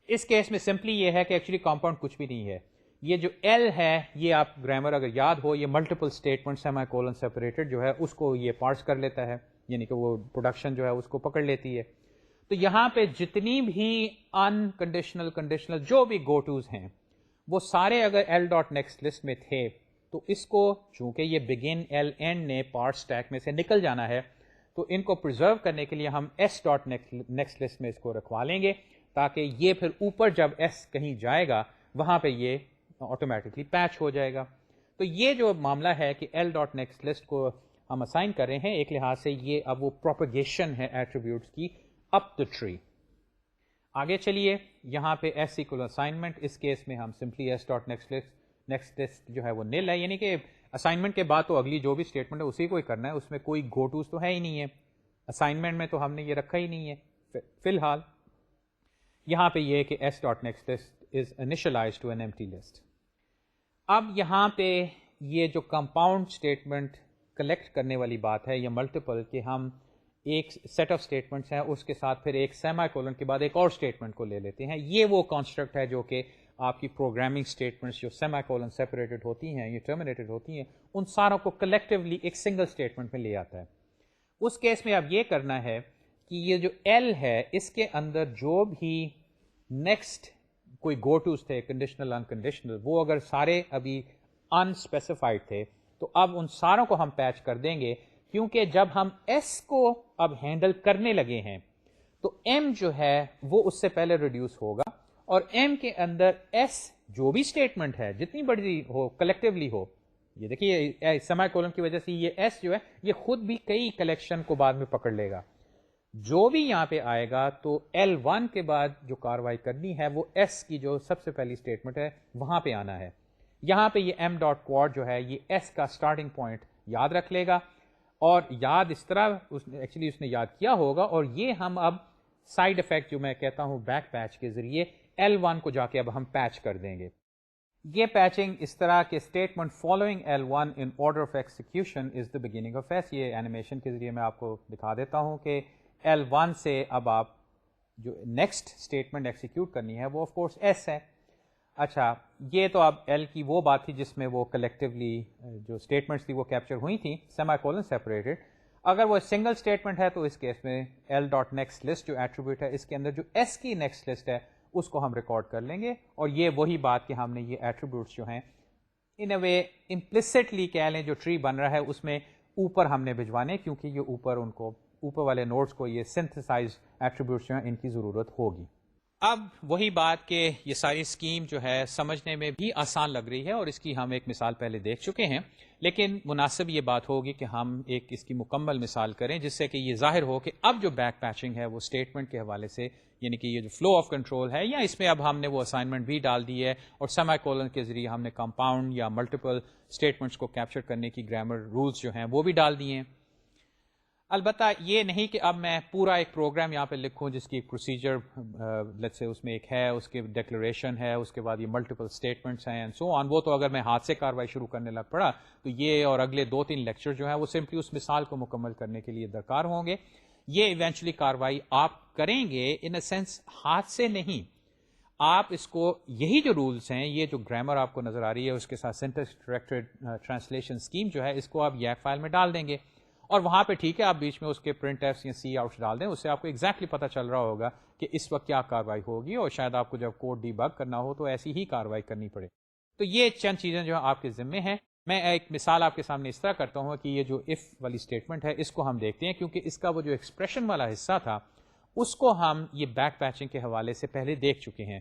Speaker 1: اس کیس میں سمپلی یہ ہے کہ ایکچولی کمپاؤنڈ کچھ بھی نہیں ہے, یہ جو ایل ہے یہ آپ گرامر اگر یاد ہو یہ multiple statement semi colon separated جو ہے اس کو یہ پارس کر لیتا ہے، یعنی کہ وہ پروڈکشن جو ہے اس کو پکڑ لیتی ہے. تو یہاں پہ جتنی بھی انکنڈیشنل کنڈیشنل جو بھی گو ٹوز ہیں وہ سارے اگر ایل ڈاٹ نیکسٹ لسٹ میں تھے تو اس کو چونکہ یہ بگن ایل اینڈ نے پارٹ اسٹیک میں سے نکل جانا ہے تو ان کو پرزرو کرنے کے لیے ہم ایس ڈاٹ نیکسٹ لسٹ میں اس کو رکھوا لیں گے تاکہ یہ پھر اوپر جب ایس کہیں جائے گا وہاں پہ یہ آٹومیٹکلی پیچ ہو جائے گا. تو یہ جو معاملہ ہے کہ ایل ڈاٹ نیکسٹ لسٹ کو ہم اسائن کر رہے ہیں ایک لحاظ سے یہ اب وہ پروپیگیشن ہے ایٹریبیوٹس کی اپ دا ٹری. آگے چلیے یہاں پہ ایس ایکول اسائنمنٹ، اس کیس میں ہم simply S dot next list جو ہے وہ نل ہے، یعنی کہ اسائنمنٹ کے بعد تو اگلی جو بھی اسٹیٹمنٹ ہے اسی کو ہی کرنا ہے، اس میں کوئی گو ٹوز تو ہے ہی نہیں ہے، اسائنمنٹ میں تو ہم نے یہ رکھا ہی نہیں ہے فی الحال. یہاں پہ یہ کہ S dot next list is initialize to an empty list. اب یہاں پہ یہ جو کمپاؤنڈ اسٹیٹمنٹ کلیکٹ کرنے والی بات ہے یا ملٹیپل کہ ہم ایک سیٹ آف اسٹیٹمنٹس ہیں اس کے ساتھ پھر ایک سیمی کولن کے بعد ایک اور اسٹیٹمنٹ کو لے لیتے ہیں، یہ وہ کانسٹرکٹ ہے جو کہ آپ کی پروگرامنگ اسٹیٹمنٹس جو سیمی کولن سیپریٹڈ ہوتی ہیں یا ٹرمینیٹڈ ہوتی ہیں ان ساروں کو کلیکٹیولی ایک سنگل اسٹیٹمنٹ میں لے آتا ہے. اس کیس میں اب یہ کرنا ہے کہ یہ جو ایل ہے اس کے اندر جو بھی نیکسٹ کوئی گو ٹوز تھے کنڈیشنل انکنڈیشنل وہ اگر سارے ابھی انسپیسیفائڈ تھے تو اب ان ساروں کو ہم پیچ کر دیں گے کیونکہ جب ہم ایس کو اب ہینڈل کرنے لگے ہیں تو ایم جو ہے وہ اس سے پہلے ریڈیوس ہوگا اور ایم کے اندر ایس جو بھی اسٹیٹمنٹ ہے جتنی بڑی ہو کلیکٹیولی ہو، یہ دیکھیے سیمی کولن کی وجہ سے یہ ایس جو ہے یہ خود بھی کئی کلیکشن کو بعد میں پکڑ لے گا، جو بھی یہاں پہ آئے گا تو ایل ون کے بعد جو کاروائی کرنی ہے وہ ایس کی جو سب سے پہلی اسٹیٹمنٹ ہے وہاں پہ آنا ہے. یہاں پہ یہ ایم ڈاٹ کوڈ جو ہے یہ ایس کا اسٹارٹنگ پوائنٹ یاد رکھ لے گا اور یاد اس طرح ایکچولی اس نے یاد کیا ہوگا اور یہ ہم اب سائڈ افیکٹ جو میں کہتا ہوں بیک پیچ کے ذریعے ایل ون کو جا کے اب ہم پیچ کر دیں گے. یہ پیچنگ اس طرح کے statement following L one in order of execution is the beginning of S, یہ اینیمیشن کے ذریعے میں آپ کو دکھا دیتا ہوں کہ ایل ون سے اب آپ جو نیکسٹ اسٹیٹمنٹ ایکسیکیوٹ کرنی ہے وہ آف کورس ایس ہے. اچھا یہ تو اب ایل کی وہ بات تھی جس میں وہ کلیکٹیولی جو اسٹیٹمنٹس تھی وہ کیپچر ہوئی تھیں سیمی کولن سیپریٹڈ. اگر وہ سنگل اسٹیٹمنٹ ہے تو اس کیس میں ایل ڈاٹ نیکسٹ لسٹ جو ایٹریبیوٹ ہے اس کے اندر جو ایس کی نیکسٹ لسٹ ہے اس کو ہم ریکارڈ کر لیں گے اور یہ وہی بات کہ ہم نے یہ ایٹریبیوٹس جو ہیں ان اے وے امپلسٹلی کہہ لیں جو ٹری بن رہا ہے اس میں اوپر ہم نے بھجوانے کیونکہ یہ اوپر ان کو اوپر والے نوڈس کو یہ سنتھسائز ایٹریبیوٹس جو ہیں ان کی ضرورت ہوگی. اب وہی بات کہ یہ ساری اسکیم جو ہے سمجھنے میں بھی آسان لگ رہی ہے اور اس کی ہم ایک مثال پہلے دیکھ چکے ہیں، لیکن مناسب یہ بات ہوگی کہ ہم ایک اس کی مکمل مثال کریں جس سے کہ یہ ظاہر ہو کہ اب جو بیک پیچنگ ہے وہ اسٹیٹمنٹ کے حوالے سے یعنی کہ یہ جو فلو آف کنٹرول ہے یا اس میں اب ہم نے وہ اسائنمنٹ بھی ڈال دی ہے اور سیمی کولن کے ذریعے ہم نے کمپاؤنڈ یا ملٹیپل اسٹیٹمنٹس کو کیپچر کرنے کی گرامر رولز جو ہیں وہ بھی ڈال دیے ہیں. البتہ یہ نہیں کہ اب میں پورا ایک پروگرام یہاں پہ لکھوں جس کی ایک پروسیجر لیٹس سے اس میں ایک ہے، اس کے ڈیکلریشن ہے، اس کے بعد یہ ملٹیپل اسٹیٹمنٹس ہیں اینڈ سو آن. وہ تو اگر میں ہاتھ سے کاروائی شروع کرنے لگ پڑا تو یہ اور اگلے 2-3 لیکچر جو ہیں وہ سمپلی اس مثال کو مکمل کرنے کے لیے درکار ہوں گے. یہ ایونچولی کاروائی آپ کریں گے ان اے سینس ہاتھ سے نہیں، آپ اس کو یہی جو رولز ہیں یہ جو گرامر آپ کو نظر آ رہی ہے اس کے ساتھ سینٹیکس ڈائریکٹڈ ٹرانسلیشن اسکیم جو ہے اس کو آپ یک فائل میں ڈال دیں گے اور وہاں پہ ٹھیک ہے آپ بیچ میں اس کے پرنٹ ایفس یا سی آؤٹس ڈال دیں، اس سے آپ کو ایگزیکٹلی پتہ چل رہا ہوگا کہ اس وقت کیا کاروائی ہوگی اور شاید آپ کو جب کوڈ ڈی بگ کرنا ہو تو ایسی ہی کاروائی کرنی پڑے. تو یہ چند چیزیں جو آپ کے ذمے ہیں. میں ایک مثال آپ کے سامنے اس طرح کرتا ہوں کہ یہ جو اف والی اسٹیٹمنٹ ہے اس کو ہم دیکھتے ہیں کیونکہ اس کا وہ جو ایکسپریشن والا حصہ تھا اس کو ہم یہ بیک پیچنگ کے حوالے سے پہلے دیکھ چکے ہیں.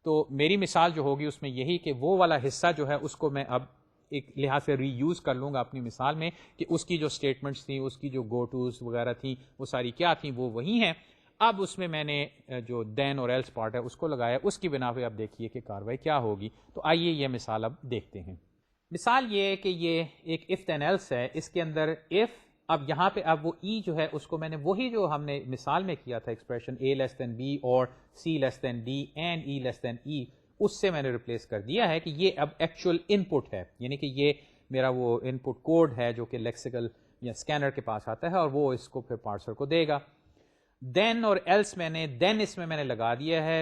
Speaker 1: تو میری مثال جو ہوگی اس میں یہی کہ وہ والا حصہ جو ہے اس کو میں اب ایک لحاظ سے ری یوز کر لوں گا اپنی مثال میں کہ اس کی جو اسٹیٹمنٹس تھیں اس کی جو گو ٹوز وغیرہ تھیں وہ ساری کیا تھیں وہ وہی ہیں. اب اس میں نے جو دین اور ایلس پارٹ ہے اس کو لگایا، اس کی بنا پہ اب دیکھیے کہ کاروائی کیا ہوگی. تو آئیے یہ مثال اب دیکھتے ہیں. مثال یہ کہ یہ ایک اف دین ایلس ہے، اس کے اندر اف اب یہاں پہ اب وہ ای جو ہے اس کو میں نے وہی جو ہم نے مثال میں کیا تھا expression a less then be اور سی لیس دین ڈی اینڈ ای لیس دین ای، اس سے میں نے ریپلیس کر دیا ہے کہ یہ اب ایکچوئل ان پٹ ہے، یعنی کہ یہ میرا وہ ان پٹ کوڈ ہے جو کہ لیکسیکل یا اسکینر کے پاس آتا ہے اور وہ اس کو پھر پارسر کو دے گا. دین اور ایلس دین اس میں نے لگا دیا ہے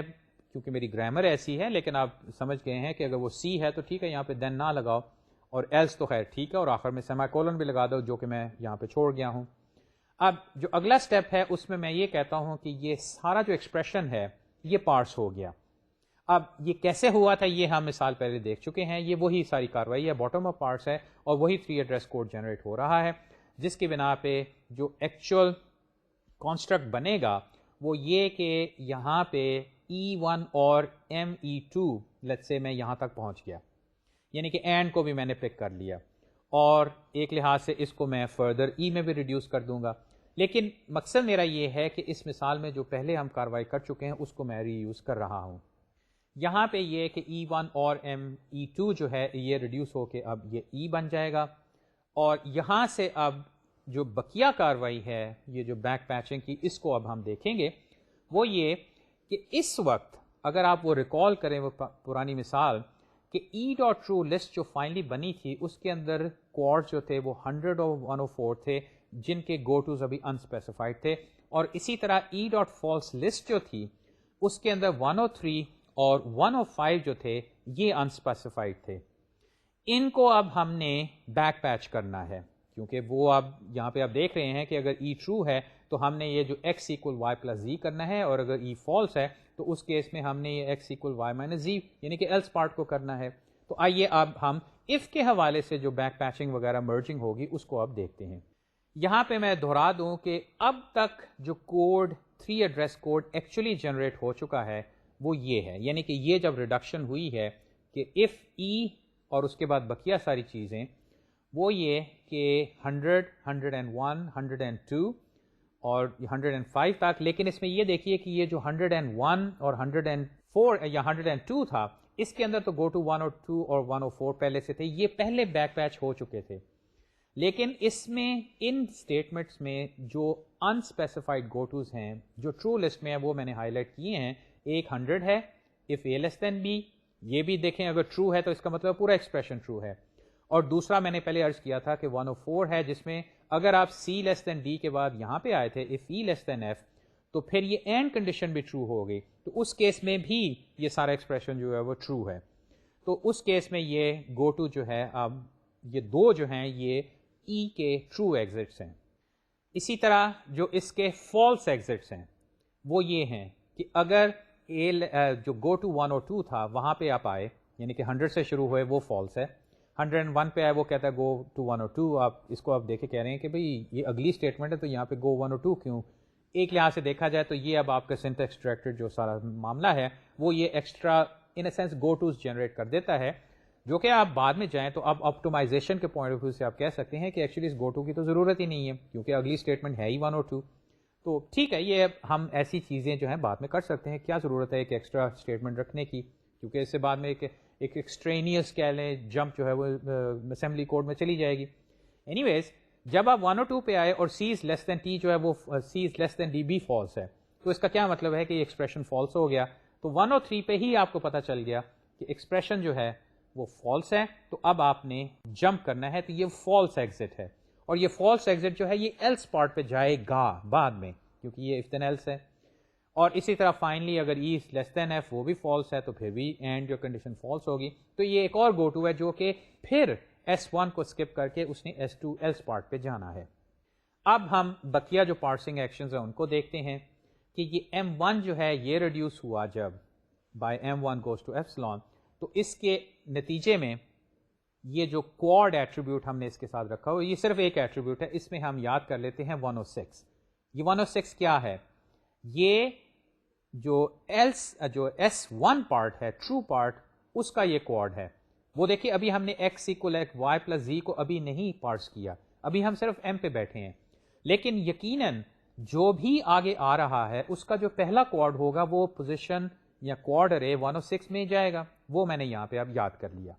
Speaker 1: کیونکہ میری گرامر ایسی ہے، لیکن آپ سمجھ گئے ہیں کہ اگر وہ سی ہے تو ٹھیک ہے، یہاں پہ دین نہ لگاؤ، اور ایلس تو خیر ٹھیک ہے، اور آخر میں سیمی کولن بھی لگا دو، جو کہ میں یہاں پہ چھوڑ گیا ہوں. اب جو اگلا سٹیپ ہے اس میں یہ کہتا ہوں کہ یہ سارا جو ایکسپریشن ہے یہ پارس ہو گیا. اب یہ کیسے ہوا تھا یہ ہم مثال پہلے دیکھ چکے ہیں. یہ وہی ساری کاروائی ہے، باٹم اپ پارس ہے، اور وہی 3 ایڈریس کوڈ جنریٹ ہو رہا ہے، جس کی بنا پہ جو ایکچوئل کانسٹرکٹ بنے گا وہ یہ کہ یہاں پہ E1 اور ME2 لیٹس سے میں یہاں تک پہنچ گیا، یعنی کہ اینڈ کو بھی میں نے پک کر لیا، اور ایک لحاظ سے اس کو میں فردر ای میں بھی ریڈیوس کر دوں گا. لیکن مقصد میرا یہ ہے کہ اس مثال میں جو پہلے ہم کاروائی کر چکے ہیں اس کو میں ری یوز کر رہا ہوں. یہاں پہ یہ کہ E1 اور ME2 جو ہے یہ ریڈیوس ہو کے اب یہ E بن جائے گا، اور یہاں سے اب جو بقیہ کاروائی ہے یہ جو بیک پیچنگ کی، اس کو اب ہم دیکھیں گے. وہ یہ کہ اس وقت اگر آپ وہ ریکال کریں وہ پرانی مثال کہ E.true لسٹ جو فائنلی بنی تھی اس کے اندر کوارڈ جو تھے وہ 100 اور 104 تھے، جن کے گو ٹوز ابھی انسپیسیفائڈ تھے، اور اسی طرح E.false لسٹ جو تھی اس کے اندر 103 اور 105 جو تھے یہ انسپیسیفائڈ تھے. ان کو اب ہم نے بیک پیچ کرنا ہے، کیونکہ وہ اب یہاں پہ آپ دیکھ رہے ہیں کہ اگر E ٹرو ہے تو ہم نے یہ جو x equal y plus z کرنا ہے، اور اگر E false ہے تو اس کیس میں ہم نے یہ x equal y minus z یعنی کہ else پارٹ کو کرنا ہے. تو آئیے اب ہم if کے حوالے سے جو بیک پیچنگ وغیرہ مرجنگ ہوگی اس کو اب دیکھتے ہیں. یہاں پہ میں دہرا دوں کہ اب تک جو code 3 address code actually generate ہو چکا ہے وہ یہ ہے، یعنی کہ یہ جب ریڈکشن ہوئی ہے کہ if E اور اس کے بعد بقیہ ساری چیزیں، وہ یہ کہ 100 101 102 اور 105 تک. لیکن اس میں یہ دیکھیے کہ یہ جو 101 اور 104 یا 102 تھا اس کے اندر تو گو ٹو 102 اور 104 پہلے سے تھے، یہ پہلے بیک پیچ ہو چکے تھے. لیکن اس میں ان اسٹیٹمنٹس میں جو انسپیسیفائڈ گو ٹوز ہیں جو ٹرو لسٹ میں ہیں وہ میں نے ہائی لائٹ کیے ہیں. ایک 100 ہے if a less than b، یہ بھی دیکھیں اگر ٹرو ہے تو اس کا مطلب پورا ایکسپریشن ٹرو ہے. اور دوسرا میں نے پہلے عرض کیا تھا کہ 104 ہے، جس میں اگر آپ c لیس دین d کے بعد یہاں پہ آئے تھے if e less then f تو پھر یہ اینڈ کنڈیشن بھی ٹرو ہو گئی، تو اس کیس میں بھی یہ سارا ایکسپریشن جو ہے وہ ٹرو ہے. تو اس کیس میں یہ گو ٹو جو ہے اب یہ دو جو ہیں یہ ای کے ٹرو ایگزٹس ہیں. اسی طرح جو اس کے فالس ایگزٹس ہیں وہ یہ ہیں کہ اگر جو گو ٹو 102 تھا وہاں پہ آپ آئے، یعنی کہ 100 سے شروع ہوئے وہ فالس ہے، 101 پہ آئے وہ کہتا ہے گو ٹو 102. آپ اس کو آپ دیکھ کے کہہ رہے ہیں کہ بھئی یہ اگلی اسٹیٹمنٹ ہے تو یہاں پہ گو 102 کیوں؟ ایک لحاظ سے دیکھا جائے تو یہ اب آپ کا سنٹیکس ایکسٹریکٹر جو سارا معاملہ ہے وہ یہ extra in a sense gotos generate کر دیتا ہے، جو کہ آپ بعد میں جائیں تو اب آپٹومائزیشن کے پوائنٹ آف ویو سے آپ کہہ سکتے ہیں کہ ایکچولی اس گو ٹو کی تو ضرورت ہی نہیں ہے کیونکہ اگلی اسٹیٹمنٹ ہے ہی 102. تو ٹھیک ہے، یہ ہم ایسی چیزیں جو ہیں بعد میں کر سکتے ہیں، کیا ضرورت ہے ایک ایکسٹرا اسٹیٹمنٹ رکھنے کی، کیونکہ اس سے بعد میں ایک ایکسٹرینیس کہہ لیں جمپ جو ہے وہ اسمبلی کوڈ میں چلی جائے گی. اینی ویز جب آپ 102 پہ آئے اور سی از لیس دین ٹی جو ہے وہ سی از لیس دین ڈی بھی فالس ہے، تو اس کا کیا مطلب ہے کہ یہ ایکسپریشن فالس ہو گیا. تو 103 پہ ہی آپ کو پتہ چل گیا کہ ایکسپریشن جو ہے وہ فالس ہے، تو اب آپ نے جمپ کرنا ہے، تو یہ فالس ایگزٹ ہے، اور یہ فالس ایگزٹ جو ہے یہ ایلس پارٹ پہ جائے گا بعد میں کیونکہ یہ اف دین ایلس ہے. اور اسی طرح فائنلی اگر ای لیس دین ایف وہ بھی فالس ہے تو پھر بھی اینڈ جو کنڈیشن فالس ہوگی. تو یہ ایک اور گو ٹو ہے جو کہ پھر S1 کو اسکپ کر کے اس نے S2 ایلس پارٹ پہ جانا ہے. اب ہم بقیہ جو پارسنگ ایکشنز ہیں ان کو دیکھتے ہیں کہ یہ M1 جو ہے یہ ریڈیوس ہوا جب by M1 goes to epsilon، تو اس کے نتیجے میں یہ جو کوارڈ ایٹریبیوٹ ہم نے اس کے ساتھ رکھا ہو یہ صرف ایک ایٹریبیوٹ ہے، اس میں ہم یاد کر لیتے ہیں 106. یہ 106 کیا ہے؟ یہ جو S1 پارٹ ہے ٹرو پارٹ اس کا یہ کوارڈ ہے. وہ دیکھیے ابھی ہم نے x equal y plus z کو ابھی نہیں پارس کیا، ابھی ہم صرف m پہ بیٹھے ہیں، لیکن یقیناً جو بھی آگے آ رہا ہے اس کا جو پہلا کوارڈ ہوگا وہ پوزیشن یا کوارڈ ارے 106 میں جائے گا. وہ میں نے یہاں پہ اب یاد کر لیا.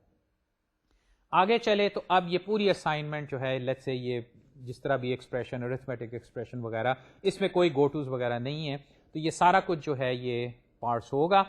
Speaker 1: آگے چلے تو اب یہ پوری اسائنمنٹ جو ہے لیٹس سے یہ جس طرح بھی ایکسپریشن ارتھمیٹک ایکسپریشن وغیرہ اس میں کوئی گو ٹوز وغیرہ نہیں ہے، تو یہ سارا کچھ جو ہے یہ پارس ہوگا.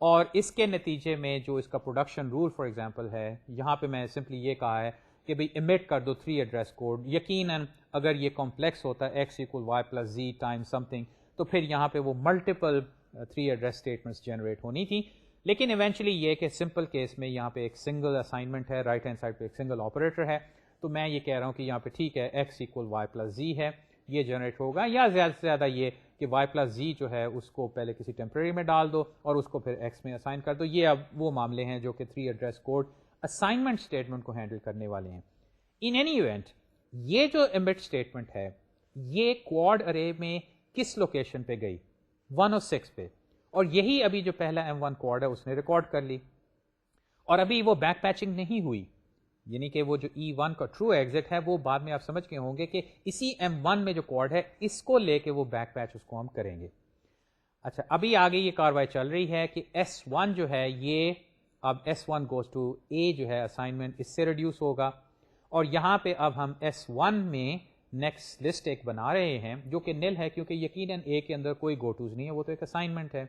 Speaker 1: اور اس کے نتیجے میں جو اس کا پروڈکشن رول فار ایگزامپل ہے یہاں پہ میں سمپلی یہ کہا ہے کہ بھئی ایمٹ کر دو 3 ایڈریس کوڈ. یقیناً اگر یہ کمپلیکس ہوتا ہے x equal y plus z time some thing تو پھر یہاں پہ وہ ملٹیپل 3 ایڈریس اسٹیٹمنٹس جنریٹ ہونی تھی. لیکن ایونچولی یہ کہ سمپل کیس میں یہاں پہ ایک سنگل اسائنمنٹ ہے, رائٹ ہینڈ سائڈ پہ ایک سنگل آپریٹر ہے, تو میں یہ کہہ رہا ہوں کہ یہاں پہ ٹھیک ہے x = y+z ہے, یہ جنریٹ ہوگا, یا زیادہ سے زیادہ یہ کہ y+z جو ہے اس کو پہلے کسی ٹیمپرری میں ڈال دو اور اس کو پھر x میں اسائن کر دو. یہ اب وہ معاملے ہیں جو کہ 3 ایڈریس کوڈ اسائنمنٹ اسٹیٹمنٹ کو ہینڈل کرنے والے ہیں. ان اینی ایونٹ یہ جو ایمٹ اسٹیٹمنٹ ہے یہ کوڈ ارے میں کس لوکیشن پہ گئی؟ 106 پہ, اور یہی ابھی جو پہلا M1 کوڈ ہے اس نے ریکارڈ کر لی, اور ابھی وہ بیک پیچنگ نہیں ہوئی, یعنی کہ وہ جو E1 کا ٹرو ایگزٹ ہے وہ بعد میں آپ سمجھ کے ہوں گے کہ اسی M1 میں جو کوڈ ہے اس کو لے کے وہ بیک پیچ اس کو ہم کریں گے. اچھا, ابھی آگے یہ کاروائی چل رہی ہے کہ S1 جو ہے یہ اب S1 goes to A جو ہے اسائنمنٹ اس سے ریڈیوس ہوگا, اور یہاں پہ اب ہم S1 میں نیکسٹ لسٹ ایک بنا رہے ہیں جو کہ نل ہے, کیونکہ یقیناً A کے اندر کوئی گو ٹوز نہیں ہے, وہ تو ایک اسائنمنٹ ہے.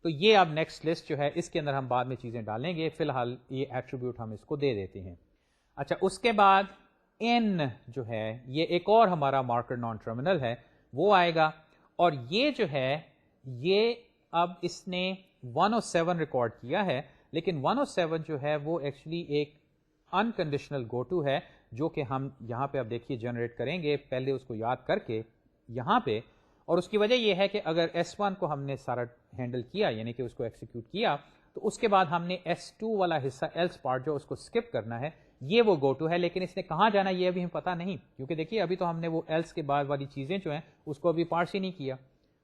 Speaker 1: تو یہ اب نیکسٹ لسٹ جو ہے اس کے اندر ہم بعد میں چیزیں ڈالیں گے, فی الحال یہ ایٹریبیوٹ ہم اس کو دے دیتے ہیں. اچھا, اس کے بعد N جو ہے یہ ایک اور ہمارا مارکر نان ٹرمینل ہے, وہ آئے گا, اور یہ جو ہے یہ اب اس نے 107 ریکارڈ کیا ہے, لیکن 107 جو ہے وہ ایکچولی ایک انکنڈیشنل گو ٹو ہے جو کہ ہم یہاں پہ اب دیکھیے جنریٹ کریں گے پہلے اس کو یاد کر کے یہاں پہ. اور اس کی وجہ یہ ہے کہ اگر S1 کو ہم نے سارا ہینڈل کیا, یعنی کہ اس کو ایکسیکیوٹ کیا, تو اس کے بعد ہم نے S2 والا حصہ ایلس پارٹ جو اس کو اسکپ کرنا ہے, یہ وہ گو ٹو ہے, لیکن اس نے کہاں جانا یہ ابھی ہمیں پتہ نہیں, کیونکہ دیکھیے ابھی تو ہم نے وہ ایلس کے بعد والی چیزیں جو ہیں اس کو ابھی پارس ہی نہیں کیا,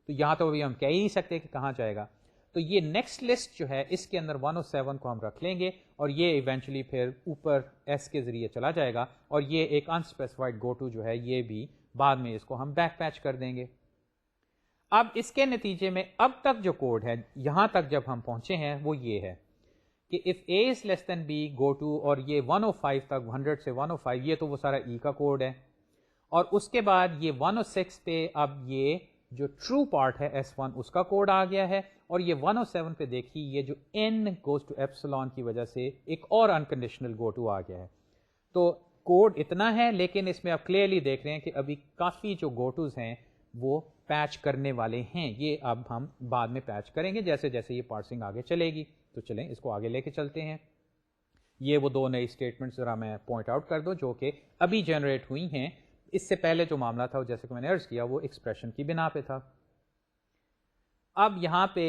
Speaker 1: تو یہاں تو ابھی ہم کہہ ہی نہیں سکتے کہ کہاں جائے گا. تو یہ نیکسٹ لسٹ جو ہے اس کے اندر 107 کو ہم رکھ لیں گے, اور یہ ایونچولی پھر اوپر S کے ذریعے چلا جائے گا, اور یہ ایک انسپیسیفائڈ گو ٹو جو ہے یہ بھی بعد میں اس کو ہم بیک پیچ کر دیں گے. اب اس کے نتیجے میں اب تک جو کوڈ ہے یہاں تک جب ہم پہنچے ہیں وہ یہ ہے کہ if A is less than B go to, اور یہ 105 تک 100 سے 105 یہ تو وہ سارا E کا کوڈ ہے, اور اس کے بعد یہ 106 پہ اب یہ جو ٹرو پارٹ ہے S1 اس کا کوڈ آ گیا ہے, اور یہ 107 پہ دیکھیے یہ جو N goes to epsilon کی وجہ سے ایک اور انکنڈیشنل گو ٹو آ گیا ہے. تو کوڈ اتنا ہے, لیکن اس میں آپ کلیئرلی دیکھ رہے ہیں کہ ابھی کافی جو گو ٹوز ہیں وہ پیچ کرنے والے ہیں, یہ اب ہم بعد میں پیچ کریں گے جیسے جیسے یہ پارسنگ آگے چلے گی. تو چلیں اس کو آگے لے کے چلتے ہیں. یہ وہ دو نئی اسٹیٹمنٹس ذرا میں پوائنٹ آؤٹ کر دوں جو کہ ابھی جنریٹ ہوئی ہیں. اس سے پہلے جو معاملہ تھا جیسے کہ میں نے عرض کیا وہ ایکسپریشن کی بنا پہ تھا. اب یہاں پہ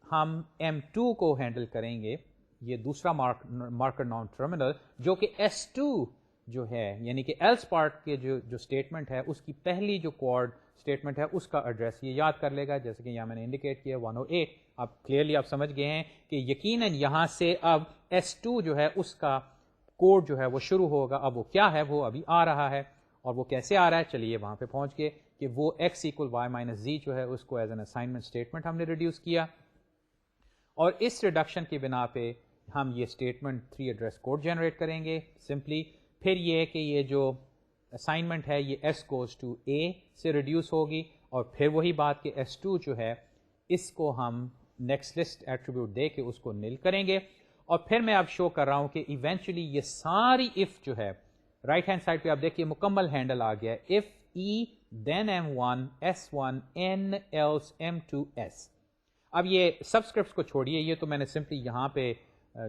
Speaker 1: ہم M2 کو ہینڈل کریں گے, یہ دوسرا مارکر نان ٹرمینل جو کہ S2 جو ہے یعنی کہ ایلس پارٹ کے جو اسٹیٹمنٹ ہے اس کی پہلی جو کوڈ اسٹیٹمنٹ ہے اس کا ایڈریس یہ یاد کر لے گا, جیسے کہ یہاں میں نے انڈیکیٹ کیا 108. اب کلیئرلی آپ سمجھ گئے ہیں کہ یقیناً یہاں سے اب S2 جو ہے اس کا کوڈ جو ہے وہ شروع ہوگا. اب وہ کیا ہے وہ ابھی آ رہا ہے, اور وہ کیسے آ رہا ہے چلیے وہاں پہ پہنچ گئے کہ وہ x = y - z جو ہے اس کو ایز این اسائنمنٹ اسٹیٹمنٹ ہم نے ریڈیوس کیا, اور اس ریڈکشن کی بنا پہ ہم یہ اسٹیٹمنٹ 3 ایڈریس کوڈ جنریٹ کریں گے سمپلی. پھر یہ کہ یہ جو اسائنمنٹ ہے یہ S goes to A سے ریڈیوس ہوگی, اور پھر وہی بات کہ S2 جو ہے اس کو ہم نیکسٹ لسٹ ایٹریبیوٹ دے کے اس کو نل کریں گے. اور پھر میں اب شو کر رہا ہوں کہ ایونچولی یہ ساری if جو ہے رائٹ ہینڈ سائڈ پہ آپ دیکھیے مکمل ہینڈل آ گیا ہے, if E then M1 S1 N else M2 S. اب یہ سبسکرپٹس کو چھوڑیے, یہ تو میں نے سمپلی یہاں پہ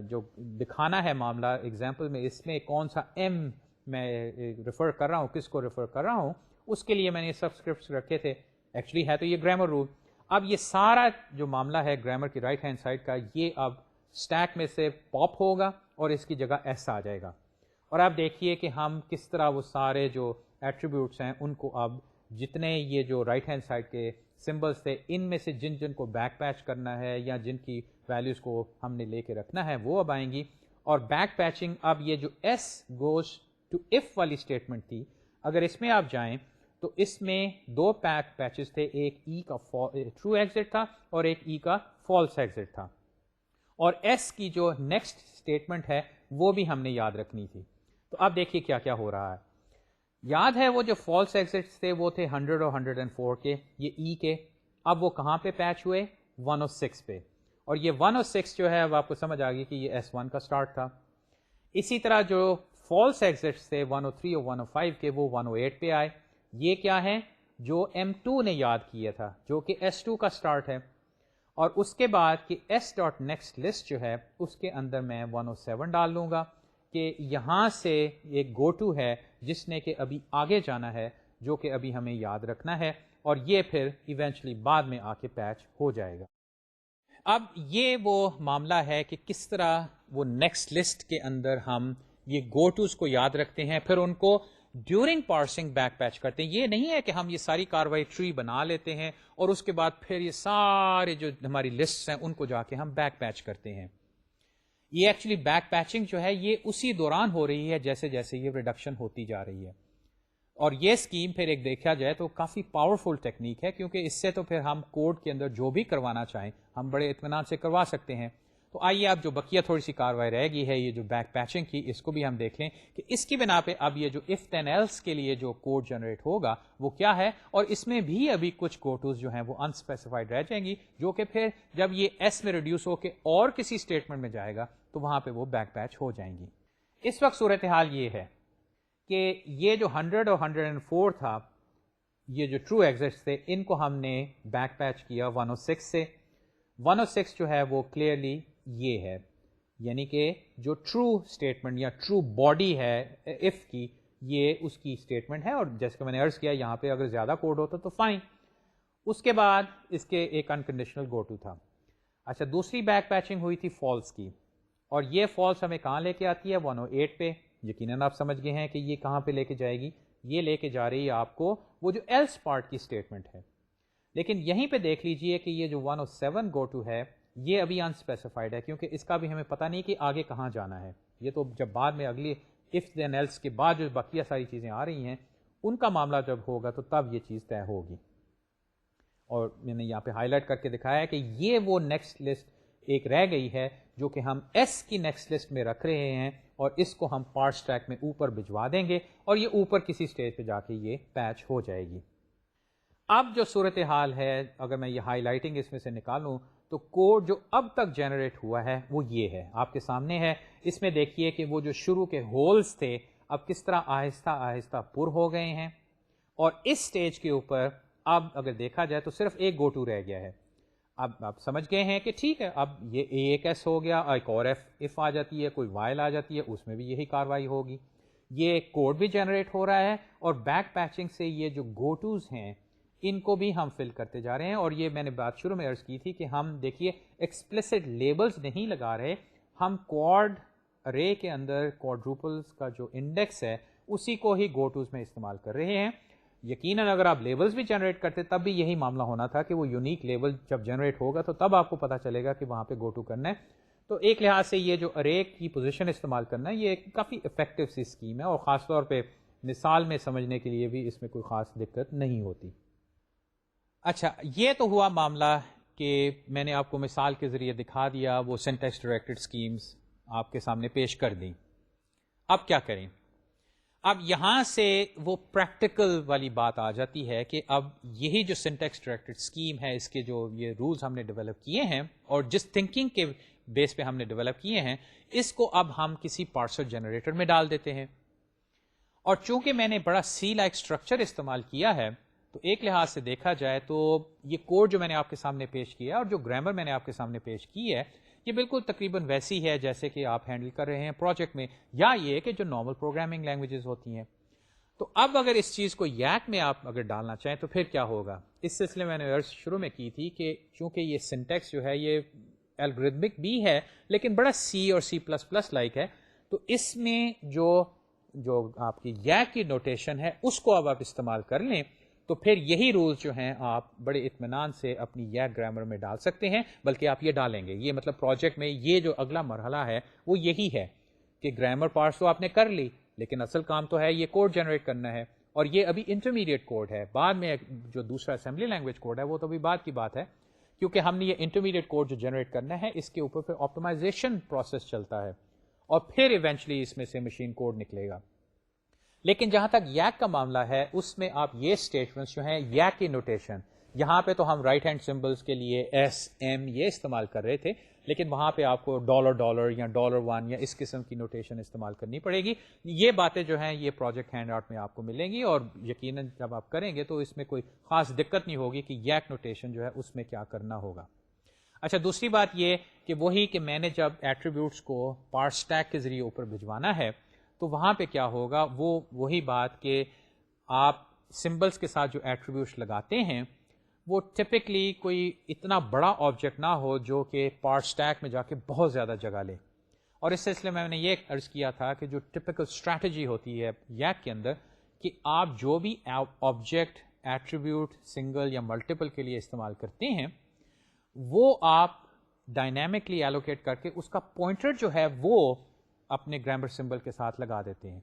Speaker 1: جو دکھانا ہے معاملہ ایگزامپل میں اس میں کون سا M میں ریفر کر رہا ہوں, کس کو ریفر کر رہا ہوں, اس کے لیے میں نے سبسکرپٹس رکھے تھے. ایکچولی ہے تو یہ گرامر رول. اب یہ سارا جو معاملہ ہے گرامر کی رائٹ ہینڈ سائڈ کا یہ اب اسٹیک میں سے پاپ ہوگا اور اس کی جگہ S آ جائے گا. اور آپ دیکھیے کہ ہم کس طرح وہ سارے جو ایٹریبیوٹس ہیں ان کو اب جتنے یہ جو رائٹ ہینڈ سائڈ کے سمبلس تھے ان میں سے جن کو بیک پیچ کرنا ہے یا جن کی ویلیوز کو ہم نے لے کے رکھنا ہے وہ اب آئیں گی. اور بیک پیچنگ اب یہ جو S goes to if والی اسٹیٹمنٹ تھی, اگر اس میں آپ جائیں تو اس میں دو پیچز تھے, ایک E کا ٹرو ایگزٹ تھا اور ایک E کا فالس ایگزٹ تھا, اور S کی جو نیکسٹ اسٹیٹمنٹ ہے وہ بھی ہم نے یاد رکھنی تھی. تو اب دیکھیے کیا کیا ہو رہا ہے. یاد ہے وہ جو فالس ایگزٹس تھے وہ تھے 100 اور 104 کے, یہ E کے, اب وہ کہاں پہ پیچ ہوئے 106 پہ, اور یہ 106 جو ہے اب آپ کو سمجھ آ گئی کہ یہ S1 کا سٹارٹ تھا. اسی طرح جو فالس ایگزٹس تھے 103 اور 105 کے وہ 108 پہ آئے. یہ کیا ہے جو M2 نے یاد کیا تھا جو کہ S2 کا سٹارٹ ہے, اور اس کے بعد کہ ایس ڈاٹ نیکسٹ لسٹ جو ہے اس کے اندر میں 107 ڈال لوں گا کہ یہاں سے ایک گو ٹو ہے جس نے کہ ابھی آگے جانا ہے، جو کہ ابھی ہمیں یاد رکھنا ہے، اور یہ پھر ایونچولی بعد میں آ کے پیچ ہو جائے گا۔ اب یہ وہ معاملہ ہے کہ کس طرح وہ نیکسٹ لسٹ کے اندر ہم یہ گو ٹوز کو یاد رکھتے ہیں، پھر ان کو ڈیورنگ پارسنگ بیک پیچ کرتے ہیں۔ یہ نہیں ہے کہ ہم یہ ساری کاروائی ٹری بنا لیتے ہیں اور اس کے بعد پھر یہ سارے جو ہماری لسٹس ہیں ان کو جا کے ہم بیک پیچ کرتے ہیں۔ یہ ایکچولی بیک پیچنگ جو ہے یہ اسی دوران ہو رہی ہے جیسے جیسے یہ ریڈکشن ہوتی جا رہی ہے، اور یہ اسکیم پھر ایک دیکھا جائے تو کافی پاورفل ٹیکنیک ہے، کیونکہ اس سے تو پھر ہم کوڈ کے اندر جو بھی کروانا چاہیں ہم بڑے اطمینان سے کروا سکتے ہیں۔ تو آئیے اب جو بقیہ تھوڑی سی کاروائی رہ گئی ہے یہ جو بیک پیچنگ کی، اس کو بھی ہم دیکھ لیں کہ اس کی بنا پہ اب یہ جو اف دین ایلس کے لیے جو کوڈ جنریٹ ہوگا وہ کیا ہے، اور اس میں بھی ابھی کچھ کوٹوز جو ہیں وہ انسپیسیفائڈ رہ جائیں گی، جو کہ پھر جب یہ ایس میں ریڈیوس ہو کے اور کسی اسٹیٹمنٹ میں جائے گا تو وہاں پہ وہ بیک پیچ ہو جائیں گی۔ اس وقت صورتحال یہ ہے کہ یہ جو 100 اور 104 تھا، یہ جو ٹرو ایگزٹس تھے، ان کو ہم نے بیک پیچ کیا 106 سے۔ 106 جو ہے وہ کلیئرلی یہ ہے، یعنی کہ جو ٹرو اسٹیٹمنٹ یا ٹرو باڈی ہے اف کی، یہ اس کی اسٹیٹمنٹ ہے، اور جیسے کہ میں نے عرض کیا یہاں پہ اگر زیادہ کوڈ ہوتا تو فائن۔ اس کے بعد اس کے ایک انکنڈیشنل گو ٹو تھا۔ اچھا، دوسری بیک پیچنگ ہوئی تھی فالس کی، اور یہ فالس ہمیں کہاں لے کے آتی ہے؟ 108 پہ۔ یقیناً آپ سمجھ گئے ہیں کہ یہ کہاں پہ لے کے جائے گی، یہ لے کے جا رہی ہے آپ کو وہ جو ایلس پارٹ کی اسٹیٹمنٹ ہے۔ لیکن یہیں پہ دیکھ لیجئے کہ یہ جو 107 گو ٹو ہے یہ ابھی انسپیسیفائڈ ہے، کیونکہ اس کا بھی ہمیں پتہ نہیں کہ آگے کہاں جانا ہے۔ یہ تو جب بعد میں اگلی اف دین ایلس کے بعد جو بقیہ ساری چیزیں آ رہی ہیں ان کا معاملہ جب ہوگا تو تب یہ چیز طے ہوگی۔ اور میں نے یہاں پہ ہائی لائٹ کر کے دکھایا ہے کہ یہ وہ نیکسٹ لسٹ ایک رہ گئی ہے جو کہ ہم ایس کی نیکسٹ لسٹ میں رکھ رہے ہیں، اور اس کو ہم پارس ٹریک میں اوپر بھجوا دیں گے اور یہ اوپر کسی اسٹیج پہ جا کے یہ پیچ ہو جائے گی۔ اب جو صورتحال ہے، اگر میں یہ ہائی لائٹنگ اس میں سے نکالوں تو کوڈ جو اب تک جنریٹ ہوا ہے وہ یہ ہے، آپ کے سامنے ہے۔ اس میں دیکھیے کہ وہ جو شروع کے ہولز تھے اب کس طرح آہستہ آہستہ پر ہو گئے ہیں، اور اس سٹیج کے اوپر اب اگر دیکھا جائے تو صرف ایک گو ٹو رہ گیا ہے۔ اب آپ سمجھ گئے ہیں کہ ٹھیک ہے، اب یہ ایک ایس ہو گیا، ایک اور ایف آ جاتی ہے، کوئی وائل آ جاتی ہے، اس میں بھی یہی کاروائی ہوگی۔ یہ کوڈ بھی جنریٹ ہو رہا ہے، اور بیک پیچنگ سے یہ جو گو ٹوز ہیں ان کو بھی ہم فل کرتے جا رہے ہیں۔ اور یہ میں نے بات شروع میں عرض کی تھی کہ ہم دیکھیے ایکسپلیسٹ لیبلز نہیں لگا رہے، ہم کوڈ ارے کے اندر کوڈروپلز کا جو انڈیکس ہے اسی کو ہی گو ٹوز میں استعمال کر رہے ہیں۔ یقیناً اگر آپ لیبلز بھی جنریٹ کرتے تب بھی یہی معاملہ ہونا تھا کہ وہ یونیک لیبل جب جنریٹ ہوگا تو تب آپ کو پتا چلے گا کہ وہاں پہ گو ٹو کرنا ہے۔ تو ایک لحاظ سے یہ جو ارے کی پوزیشن استعمال کرنا ہے یہ ایک کافی افیکٹو سی اسکیم ہے، اور خاص طور پہ مثال میں سمجھنے کے لیے بھی اس میں کوئی خاص دقت نہیں ہوتی۔ اچھا، یہ تو ہوا معاملہ کہ میں نے آپ کو مثال کے ذریعے دکھا دیا، وہ سینٹیکس ڈائریکٹڈ اسکیمز آپ کے سامنے پیش کر دیں۔ اب کیا کریں؟ اب یہاں سے وہ پریکٹیکل والی بات آ جاتی ہے کہ اب یہی جو سینٹیکس ڈائریکٹڈ اسکیم ہے، اس کے جو یہ رولز ہم نے ڈیولپ کیے ہیں اور جس تھنکنگ کے بیس پہ ہم نے ڈیولپ کیے ہیں، اس کو اب ہم کسی پارسر جنریٹر میں ڈال دیتے ہیں۔ اور چونکہ میں نے بڑا سی لائک اسٹرکچر استعمال کیا ہے تو ایک لحاظ سے دیکھا جائے تو یہ کوڈ جو میں نے آپ کے سامنے پیش کیا اور جو گرامر میں نے آپ کے سامنے پیش کی ہے یہ بالکل تقریباً ویسی ہے جیسے کہ آپ ہینڈل کر رہے ہیں پروجیکٹ میں، یا یہ کہ جو نارمل پروگرامنگ لینگویجز ہوتی ہیں۔ تو اب اگر اس چیز کو یک میں آپ اگر ڈالنا چاہیں تو پھر کیا ہوگا؟ اس سلسلے میں نے عرض شروع میں کی تھی کہ چونکہ یہ سنٹیکس جو ہے یہ الگوریتمک بھی ہے لیکن بڑا سی اور سی پلس پلس لائک ہے، تو اس میں جو آپ کی یک کی نوٹیشن ہے اس کو اب آپ استعمال کر لیں تو پھر یہی رولز جو ہیں آپ بڑے اطمینان سے اپنی یک گرامر میں ڈال سکتے ہیں، بلکہ آپ یہ ڈالیں گے۔ یہ مطلب پروجیکٹ میں یہ جو اگلا مرحلہ ہے وہ یہی ہے کہ گرامر پارٹس تو آپ نے کر لی لیکن اصل کام تو ہے یہ کوڈ جنریٹ کرنا ہے، اور یہ ابھی انٹرمیڈیٹ کوڈ ہے۔ بعد میں جو دوسرا اسمبلی لینگویج کوڈ ہے وہ تو ابھی بعد کی بات ہے، کیونکہ ہم نے یہ انٹرمیڈیٹ کوڈ جو جنریٹ کرنا ہے اس کے اوپر پھر آپٹیمائزیشن پروسیس چلتا ہے اور پھر ایونچولی اس میں سے مشین کوڈ نکلے گا۔ لیکن جہاں تک یک کا معاملہ ہے اس میں آپ یہ اسٹیٹمنٹس جو ہیں یک کی نوٹیشن، یہاں پہ تو ہم رائٹ ہینڈ سمبلس کے لیے ایس ایم یہ استعمال کر رہے تھے، لیکن وہاں پہ آپ کو $$ یا $1 یا اس قسم کی نوٹیشن استعمال کرنی پڑے گی۔ یہ باتیں جو ہیں یہ پروجیکٹ ہینڈ آؤٹ میں آپ کو ملیں گی، اور یقیناً جب آپ کریں گے تو اس میں کوئی خاص دقت نہیں ہوگی کہ یک نوٹیشن جو ہے اس میں کیا کرنا ہوگا۔ اچھا دوسری بات یہ کہ وہی کہ میں نے جب ایٹریبیوٹس کو پارس اسٹیک کے ذریعے اوپر بھجوانا ہے تو وہاں پہ کیا ہوگا، وہی بات کہ آپ سمبلس کے ساتھ جو ایٹریبیوٹس لگاتے ہیں وہ ٹپکلی کوئی اتنا بڑا آبجیکٹ نہ ہو جو کہ پارس اسٹیک میں جا کے بہت زیادہ جگہ لے. اور اس سلسلے میں نے یہ عرض کیا تھا کہ جو ٹپکل اسٹریٹجی ہوتی ہے یک کے اندر کہ آپ جو بھی آبجیکٹ ایٹریبیوٹ سنگل یا ملٹیپل کے لیے استعمال کرتے ہیں وہ آپ ڈائنامکلی ایلوکیٹ کر کے اس کا پوائنٹر جو ہے وہ اپنے گرامر سمبل کے ساتھ لگا دیتے ہیں.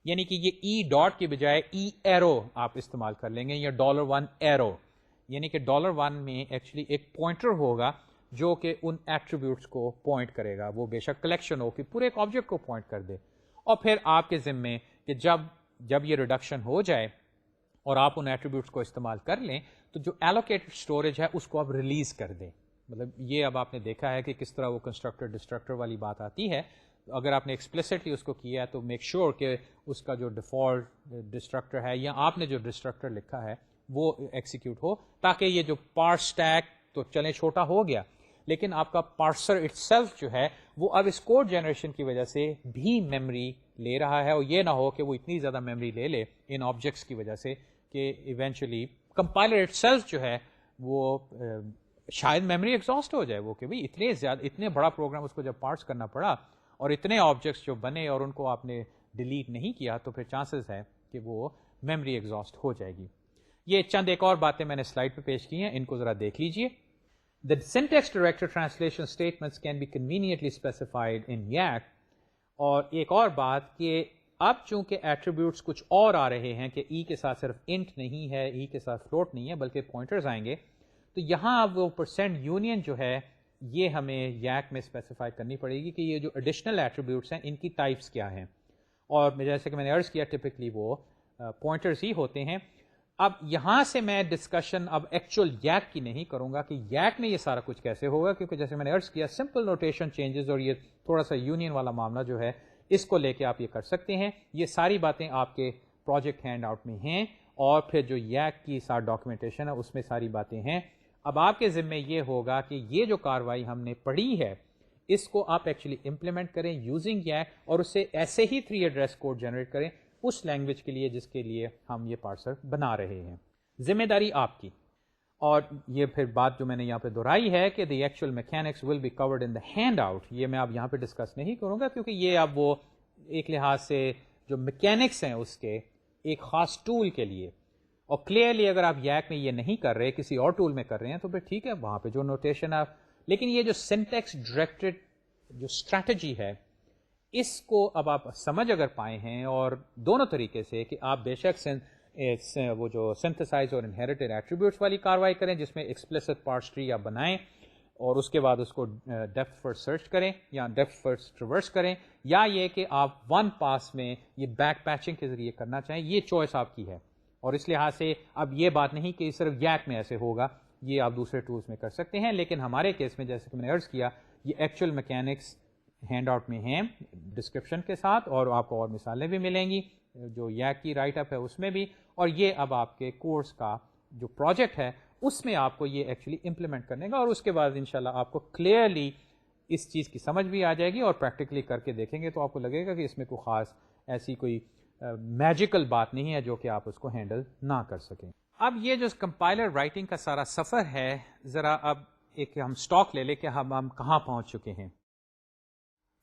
Speaker 1: یعنی کہ یہ ای ڈاٹ کی بجائے ای ایرو آپ استعمال کر لیں گے یا $1 ایرو، یعنی کہ $1 میں ایکچولی ایک پوائنٹر ہوگا جو کہ ان ایٹریبیوٹس کو پوائنٹ کرے گا. وہ بے شک کلیکشن ہو کہ پورے ایک آبجیکٹ کو پوائنٹ کر دے. اور پھر آپ کے ذمے کہ جب یہ ریڈکشن ہو جائے اور آپ ان ایٹریبیوٹس کو استعمال کر لیں تو جو ایلوکیٹڈ اسٹوریج ہے اس کو آپ ریلیز کر دیں. مطلب یہ اب آپ نے دیکھا ہے کہ کس طرح وہ کنسٹرکٹر ڈسٹرکٹر والی بات آتی ہے. اگر آپ نے ایکسپلیسٹلی اس کو کیا ہے تو میک شیور کہ اس کا جو ڈیفالٹ ڈسٹرکٹر ہے یا آپ نے جو ڈسٹرکٹر لکھا ہے وہ ایکسیکیوٹ ہو، تاکہ یہ جو پارس اسٹیک تو چلے چھوٹا ہو گیا لیکن آپ کا پارسر اٹ سیلف جو ہے وہ اب اس کوڈ جنریشن کی وجہ سے بھی میموری لے رہا ہے. اور یہ نہ ہو کہ وہ اتنی زیادہ میموری لے لے ان آبجیکٹس کی وجہ سے کہ ایونچولی کمپائلر اٹ سیلف جو ہے وہ شاید میموری ایگزاسٹ ہو جائے. وہ کہ بھائی اتنے بڑا پروگرام اس کو جب پارس کرنا پڑا اور اتنے آبجیکٹس جو بنے اور ان کو آپ نے ڈیلیٹ نہیں کیا تو پھر چانسز ہے کہ وہ میموری ایگزاسٹ ہو جائے گی. یہ چند ایک اور باتیں میں نے سلائڈ پہ پیش کی ہیں، ان کو ذرا دیکھ لیجئے. The syntax director translation statements can be conveniently specified in YAC. اور ایک اور بات کہ اب چونکہ ایٹریبیوٹس کچھ اور آ رہے ہیں کہ ای کے ساتھ صرف انٹ نہیں ہے، ای کے ساتھ فلوٹ نہیں ہے بلکہ پوائنٹرز آئیں گے، تو یہاں اب وہ پرسینٹ یونین جو ہے یہ ہمیں یک میں اسپیسیفائی کرنی پڑے گی کہ یہ جو ایڈیشنل ایٹریبیوٹس ہیں ان کی ٹائپس کیا ہیں. اور جیسے کہ میں نے عرض کیا ٹپکلی وہ پوائنٹرز ہی ہوتے ہیں. اب یہاں سے میں ڈسکشن اب ایکچوئل یک کی نہیں کروں گا کہ یک میں یہ سارا کچھ کیسے ہوگا، کیونکہ جیسے میں نے عرض کیا سمپل نوٹیشن چینجز اور یہ تھوڑا سا یونین والا معاملہ جو ہے اس کو لے کے آپ یہ کر سکتے ہیں. یہ ساری باتیں آپ کے پروجیکٹ ہینڈ آؤٹ میں ہیں اور پھر جو یک کی سارا ڈاکیومنٹیشن ہے اس میں ساری باتیں ہیں. اب آپ کے ذمے یہ ہوگا کہ یہ جو کاروائی ہم نے پڑھی ہے اس کو آپ ایکچولی امپلیمنٹ کریں یوزنگ یک اور اس سے ایسے ہی 3 ایڈریس کوڈ جنریٹ کریں اس لینگویج کے لیے جس کے لیے ہم یہ پارسر بنا رہے ہیں. ذمہ داری آپ کی. اور یہ پھر بات جو میں نے یہاں پہ دہرائی ہے کہ the actual mechanics will be covered in the handout, یہ میں اب یہاں پہ ڈسکس نہیں کروں گا کیونکہ یہ اب وہ ایک لحاظ سے جو میکینکس ہیں اس کے ایک خاص ٹول کے لیے. اور کلیئرلی اگر آپ یک میں یہ نہیں کر رہے کسی اور ٹول میں کر رہے ہیں تو پھر ٹھیک ہے وہاں پہ جو نوٹیشن آپ، لیکن یہ جو سنٹیکس ڈائریکٹڈ جو اسٹریٹجی ہے اس کو اب آپ سمجھ اگر پائے ہیں اور دونوں طریقے سے کہ آپ بے شک وہ جو سنتھسائز اور انہیریٹڈ ایٹریبیوٹس والی کاروائی کریں جس میں ایکسپلیسٹ پارس ٹری آپ بنائیں اور اس کے بعد اس کو ڈیپتھ فرسٹ سرچ کریں یا ڈیپتھ فرسٹ ریورس کریں، یا یہ کہ آپ ون پاس میں یہ بیک پیچنگ کے ذریعے کرنا چاہیں، یہ چوائس آپ کی ہے. اور اس لحاظ سے اب یہ بات نہیں کہ صرف یک میں ایسے ہوگا، یہ آپ دوسرے ٹولز میں کر سکتے ہیں. لیکن ہمارے کیس میں جیسے کہ میں نے عرض کیا یہ ایکچوئل میکینکس ہینڈ آؤٹ میں ہیں ڈسکرپشن کے ساتھ اور آپ کو اور مثالیں بھی ملیں گی جو یک کی رائٹ اپ ہے اس میں بھی. اور یہ اب آپ کے کورس کا جو پروجیکٹ ہے اس میں آپ کو یہ ایکچولی امپلیمنٹ کرنے گا اور اس کے بعد انشاءاللہ آپ کو کلیئرلی اس چیز کی سمجھ بھی آ جائے گی اور پریکٹیکلی کر کے دیکھیں گے تو آپ کو لگے گا کہ اس میں کوئی خاص ایسی کوئی میجیکل بات نہیں ہے جو کہ آپ اس کو ہینڈل نہ کر سکیں. اب یہ جو کمپائلر رائٹنگ کا سارا سفر ہے ذرا اب ایک ہم سٹاک لے لیں کہ ہم کہاں پہنچ چکے ہیں.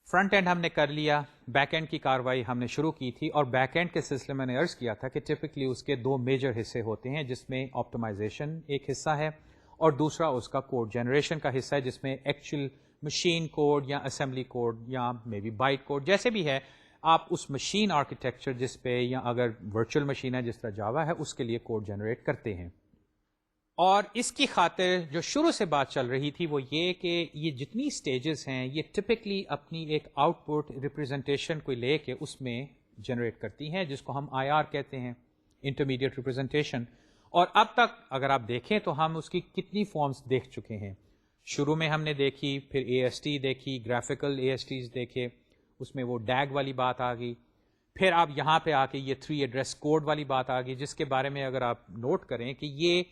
Speaker 1: فرنٹ اینڈ ہم نے کر لیا، بیک اینڈ کی کاروائی ہم نے شروع کی تھی اور بیک اینڈ کے سلسلے میں نے عرض کیا تھا کہ ٹپکلی اس کے 2 میجر حصے ہوتے ہیں جس میں آپٹمائزیشن ایک حصہ ہے اور دوسرا اس کا کوڈ جنریشن کا حصہ ہے جس میں ایکچوئل مشین کوڈ یا اسمبلی کوڈ یا مے بی بائٹ کوڈ جیسے بھی ہے آپ اس مشین آرکیٹیکچر جس پہ یا اگر ورچوئل مشین ہے جس طرح جاوا ہے اس کے لیے کوڈ جنریٹ کرتے ہیں. اور اس کی خاطر جو شروع سے بات چل رہی تھی وہ یہ کہ یہ جتنی سٹیجز ہیں یہ ٹپکلی اپنی ایک آؤٹ پٹ ریپرزنٹیشن کو لے کے اس میں جنریٹ کرتی ہیں جس کو ہم آئی آر کہتے ہیں، انٹرمیڈیٹ ریپرزنٹیشن. اور اب تک اگر آپ دیکھیں تو ہم اس کی کتنی فارمز دیکھ چکے ہیں. شروع میں ہم نے دیکھی، پھر اے ایس ٹی دیکھی، گرافیکل اے ایس ٹیز دیکھے، اس میں وہ ڈیگ والی بات آ گئی. پھر آپ یہاں پہ آ کے یہ 3 ایڈریس کوڈ والی بات آ گئی جس کے بارے میں اگر آپ نوٹ کریں کہ یہ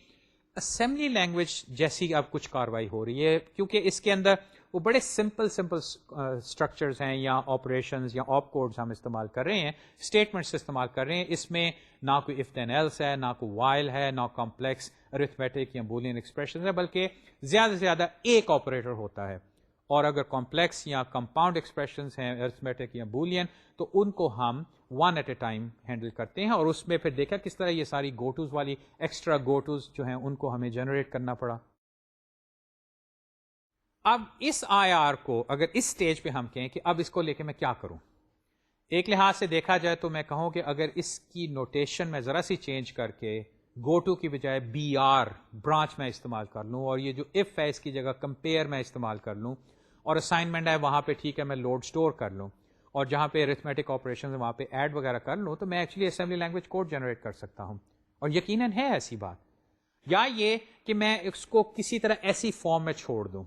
Speaker 1: اسمبلی لینگویج جیسی اب کچھ کاروائی ہو رہی ہے، کیونکہ اس کے اندر وہ بڑے سمپل اسٹرکچرز ہیں یا آپریشنز یا آپ کوڈز ہم استعمال کر رہے ہیں، اسٹیٹمنٹس استعمال کر رہے ہیں. اس میں نہ کوئی اف دین ایلس ہے، نہ کوئی وائل ہے، نہ کمپلیکس ارتھمیٹک یا بولین ایکسپریشنز ہے، بلکہ زیادہ سے زیادہ ایک آپریٹر ہوتا ہے. اور اگر کمپلیکس یا کمپاؤنڈ ایکسپریشنز ہیں ارتھمیٹک یا بولین تو ان کو ہم one at a time handle کرتے ہیں. اور اس میں پھر دیکھا کس طرح یہ ساری گوٹوز والی ایکسٹرا گوٹوز جو ہیں ان کو ہمیں جنریٹ کرنا پڑا. اب اس آئی آر کو اگر اس سٹیج پہ ہم کہیں کہ اب اس کو لے کے میں کیا کروں، ایک لحاظ سے دیکھا جائے تو میں کہوں کہ اگر اس کی نوٹیشن میں ذرا سی چینج کر کے گو ٹو کی بجائے بی آر برانچ میں استعمال کر لوں، اور یہ جو اف ہے اس کی جگہ کمپیئر میں استعمال کر لوں، اور اسائنمنٹ ہے وہاں پہ ٹھیک ہے میں لوڈ سٹور کر لوں، اور جہاں پہ ارتھمیٹک آپریشن وہاں پہ ایڈ وغیرہ کر لوں، تو میں actually assembly language code generate کر سکتا ہوں. اور یقیناً ہے ایسی بات. یا یہ کہ میں اس کو کسی طرح ایسی فارم میں چھوڑ دوں.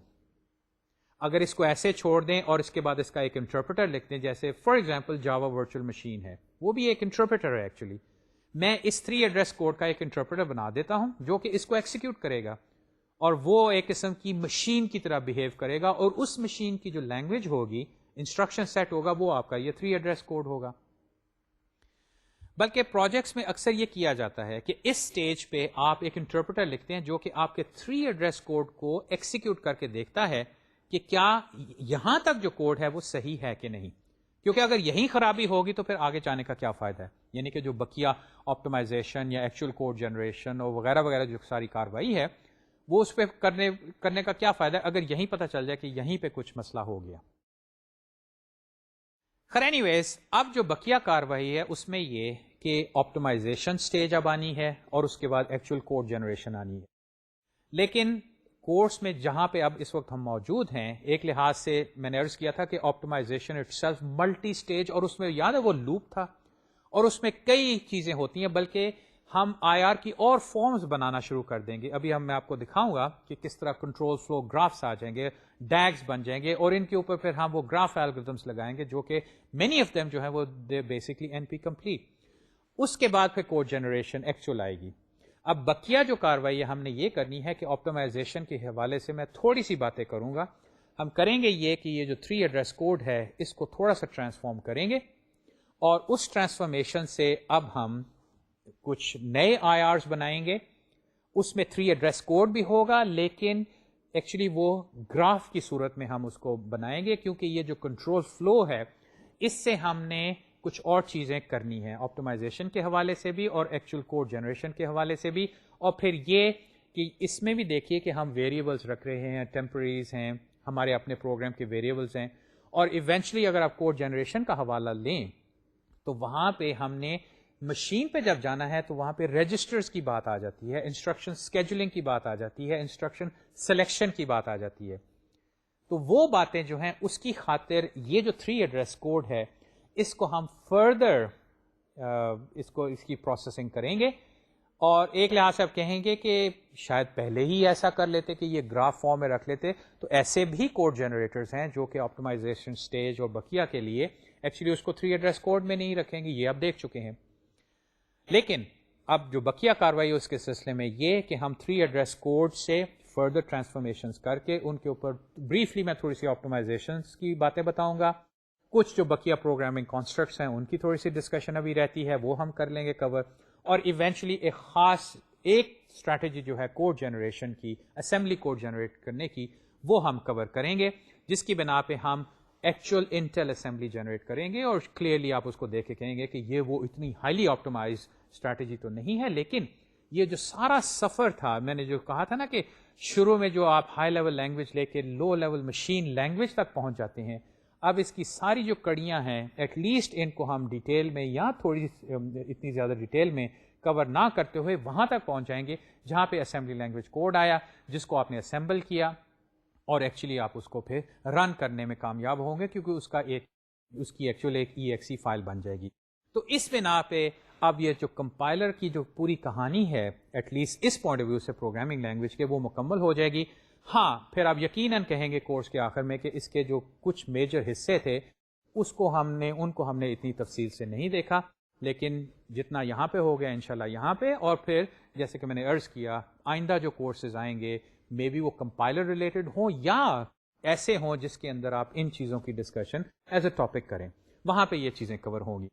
Speaker 1: اگر اس کو ایسے چھوڑ دیں اور اس کے بعد اس کا ایک انٹرپریٹر لکھ دیں، جیسے for example Java virtual machine ہے، وہ بھی ایک انٹرپریٹر ہے ایکچولی. میں اس 3 ایڈریس کوڈ کا ایک انٹرپریٹر بنا دیتا ہوں جو کہ اس کو ایکسیکیوٹ کرے گا، اور وہ ایک قسم کی مشین کی طرح بہیو کرے گا، اور اس مشین کی جو لینگویج ہوگی، انسٹرکشن سیٹ ہوگا، وہ آپ کا یہ 3 ایڈریس کوڈ ہوگا. بلکہ پروجیکٹس میں اکثر یہ کیا جاتا ہے کہ اس سٹیج پہ آپ ایک انٹرپریٹر لکھتے ہیں جو کہ آپ کے 3 ایڈریس کوڈ کو ایکسیکیوٹ کر کے دیکھتا ہے کہ کیا یہاں تک جو کوڈ ہے وہ صحیح ہے کہ نہیں. کیونکہ اگر یہی خرابی ہوگی تو پھر آگے جانے کا کیا فائدہ ہے. یعنی کہ جو بقیہ آپٹمائزیشن یا ایکچوئل کوڈ جنریشن اور وغیرہ وغیرہ جو ساری کاروائی ہے وہ اس پہ کرنے کا کیا فائدہ ہے اگر یہیں پتہ چل جائے کہ یہیں پہ کچھ مسئلہ ہو گیا. خیر اینی ویز، اب جو بقیہ کاروائی ہے اس میں یہ کہ آپٹمائزیشن سٹیج اب آنی ہے اور اس کے بعد ایکچوئل کوڈ جنریشن آنی ہے. لیکن کورس میں جہاں پہ اب اس وقت ہم موجود ہیں، ایک لحاظ سے میں نے عرض کیا تھا کہ optimisation it self multi stage, اور اس میں یاد ہے وہ لوپ تھا، اور اس میں کئی چیزیں ہوتی ہیں، بلکہ ہم آئی آر کی اور فارمز بنانا شروع کر دیں گے. ابھی میں آپ کو دکھاؤں گا کہ کس طرح کنٹرول فلو گرافس آ جائیں گے، ڈیگز بن جائیں گے، اور ان کے اوپر پھر ہم وہ گراف الگورتھمس لگائیں گے جو کہ مینی آف دیم جو ہے وہ they basically N P complete. اس کے بعد پھر کوڈ جنریشن ایکچوئل آئے گی. اب بقیہ جو کاروائی ہے ہم نے یہ کرنی ہے کہ آپٹمائزیشن کے حوالے سے میں تھوڑی سی باتیں کروں گا. ہم کریں گے یہ کہ یہ جو 3 ایڈریس کوڈ ہے اس کو تھوڑا سا ٹرانسفارم کریں گے، اور اس ٹرانسفارمیشن سے اب ہم کچھ نئے آئی آرز بنائیں گے. اس میں 3 ایڈریس کوڈ بھی ہوگا، لیکن ایکچولی وہ گراف کی صورت میں ہم اس کو بنائیں گے، کیونکہ یہ جو کنٹرول فلو ہے اس سے ہم نے کچھ اور چیزیں کرنی ہیں آپٹمائزیشن کے حوالے سے بھی اور ایکچوئل کوڈ جنریشن کے حوالے سے بھی. اور پھر یہ کہ اس میں بھی دیکھیے کہ ہم ویریبلس رکھ رہے ہیں، ٹیمپریز ہیں، ہمارے اپنے پروگرام کے ویریبلس ہیں، اور ایونچولی اگر آپ کوڈ جنریشن کا حوالہ لیں تو وہاں پہ ہم نے مشین پہ جب جانا ہے تو وہاں پہ رجسٹرز کی بات آ جاتی ہے، انسٹرکشن اسکیجولنگ کی بات آ جاتی ہے، انسٹرکشن سلیکشن کی بات آ جاتی ہے. تو وہ باتیں جو ہیں اس کی خاطر یہ جو 3 ایڈریس کوڈ ہے اس کو ہم فردر اس کی پروسیسنگ کریں گے. اور ایک لحاظ سے آپ کہیں گے کہ شاید پہلے ہی ایسا کر لیتے کہ یہ گراف فارم میں رکھ لیتے، تو ایسے بھی کوڈ جنریٹرز ہیں جو کہ آپٹمائزیشن سٹیج اور بقیہ کے لیے ایکچولی اس کو 3 ایڈریس کوڈ میں نہیں رکھیں گے، یہ آپ دیکھ چکے ہیں. لیکن اب جو بقیہ کاروائی اس کے سلسلے میں یہ کہ ہم 3 ایڈریس کوڈ سے فردر ٹرانسفارمیشنز کر کے ان کے اوپر بریفلی میں تھوڑی سی آپٹمائزیشنز کی باتیں بتاؤں گا. کچھ جو بقیہ پروگرامنگ کانسٹرکٹس ہیں ان کی تھوڑی سی ڈسکشن ابھی رہتی ہے، وہ ہم کر لیں گے کور. اور ایونچولی ایک خاص ایک اسٹریٹجی جو ہے کوڈ جنریشن کی، اسمبلی کوڈ جنریٹ کرنے کی، وہ ہم کور کریں گے، جس کی بنا پہ ہم ایکچوئل انٹیل اسمبلی جنریٹ کریں گے. اور کلیئرلی آپ اس کو دیکھ کے کہیں گے کہ یہ وہ اتنی ہائیلی آپٹمائز اسٹریٹجی تو نہیں ہے، لیکن یہ جو سارا سفر تھا، میں نے جو کہا تھا نا کہ شروع میں جو آپ ہائی لیول لینگویج لے کے لو لیول مشین لینگویج تک پہنچ جاتے ہیں، اب اس کی ساری جو کڑیاں ہیں ایٹ لیسٹ ان کو ہم ڈیٹیل میں یا تھوڑی اتنی زیادہ ڈیٹیل میں کور نہ کرتے ہوئے وہاں تک پہنچ جائیں گے جہاں پہ اسمبلی لینگویج کوڈ آیا، جس کو آپ نے اسمبل کیا، اور ایکچولی آپ اس کو پھر رن کرنے میں کامیاب ہوں گے، کیونکہ اس کی ایکچوئل ایک EXE فائل بن جائے گی. تو اس بنا پہ اب یہ جو کمپائلر کی جو پوری کہانی ہے ایٹ لیسٹ اس پوائنٹ آف ویو سے پروگرامنگ لینگویج کے، وہ مکمل ہو جائے گی. ہاں پھر آپ یقیناً کہیں گے کورس کے آخر میں کہ اس کے جو کچھ میجر حصے تھے ان کو ہم نے اتنی تفصیل سے نہیں دیکھا، لیکن جتنا یہاں پہ ہو گیا انشاءاللہ یہاں پہ، اور پھر جیسے کہ میں نے عرض کیا آئندہ جو کورسز آئیں گے مے بی وہ کمپائلر ریلیٹڈ ہوں یا ایسے ہوں جس کے اندر آپ ان چیزوں کی ڈسکشن ایز اے ٹاپک کریں، وہاں پہ یہ چیزیں کور ہوں گی.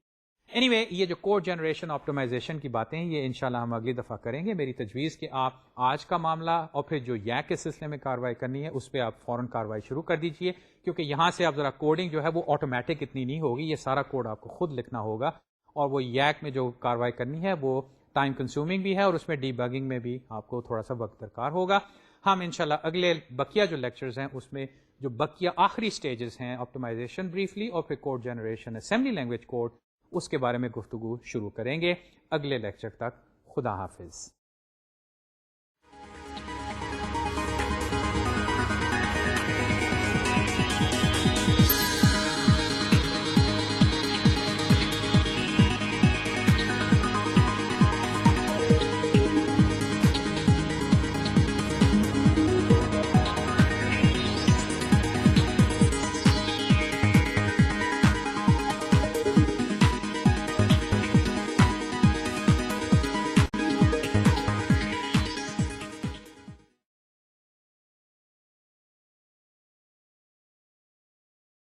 Speaker 1: اینی وے یہ جو کوڈ جنریشن آپٹیمائزیشن کی باتیں ہیں یہ انشاءاللہ ہم اگلی دفعہ کریں گے. میری تجویز کہ آپ آج کا معاملہ اور پھر جو یک کے سلسلے میں کاروائی کرنی ہے اس پہ آپ فوراً کاروائی شروع کر دیجئے، کیونکہ یہاں سے آپ ذرا کوڈنگ جو ہے وہ آٹومیٹک اتنی نہیں ہوگی، یہ سارا کوڈ آپ کو خود لکھنا ہوگا، اور وہ یک میں جو کاروائی کرنی ہے وہ ٹائم کنزیومنگ بھی ہے اور اس میں ڈی بگنگ میں بھی آپ کو تھوڑا سا وقت درکار ہوگا. ہم انشاءاللہ اگلے بقیہ جو لیکچرز ہیں اس میں جو بقیہ آخری سٹیجز ہیں آپٹیمائزیشن بریفلی اور پھر code generation assembly language code اس کے بارے میں گفتگو شروع کریں گے. اگلے لیکچر تک خدا حافظ.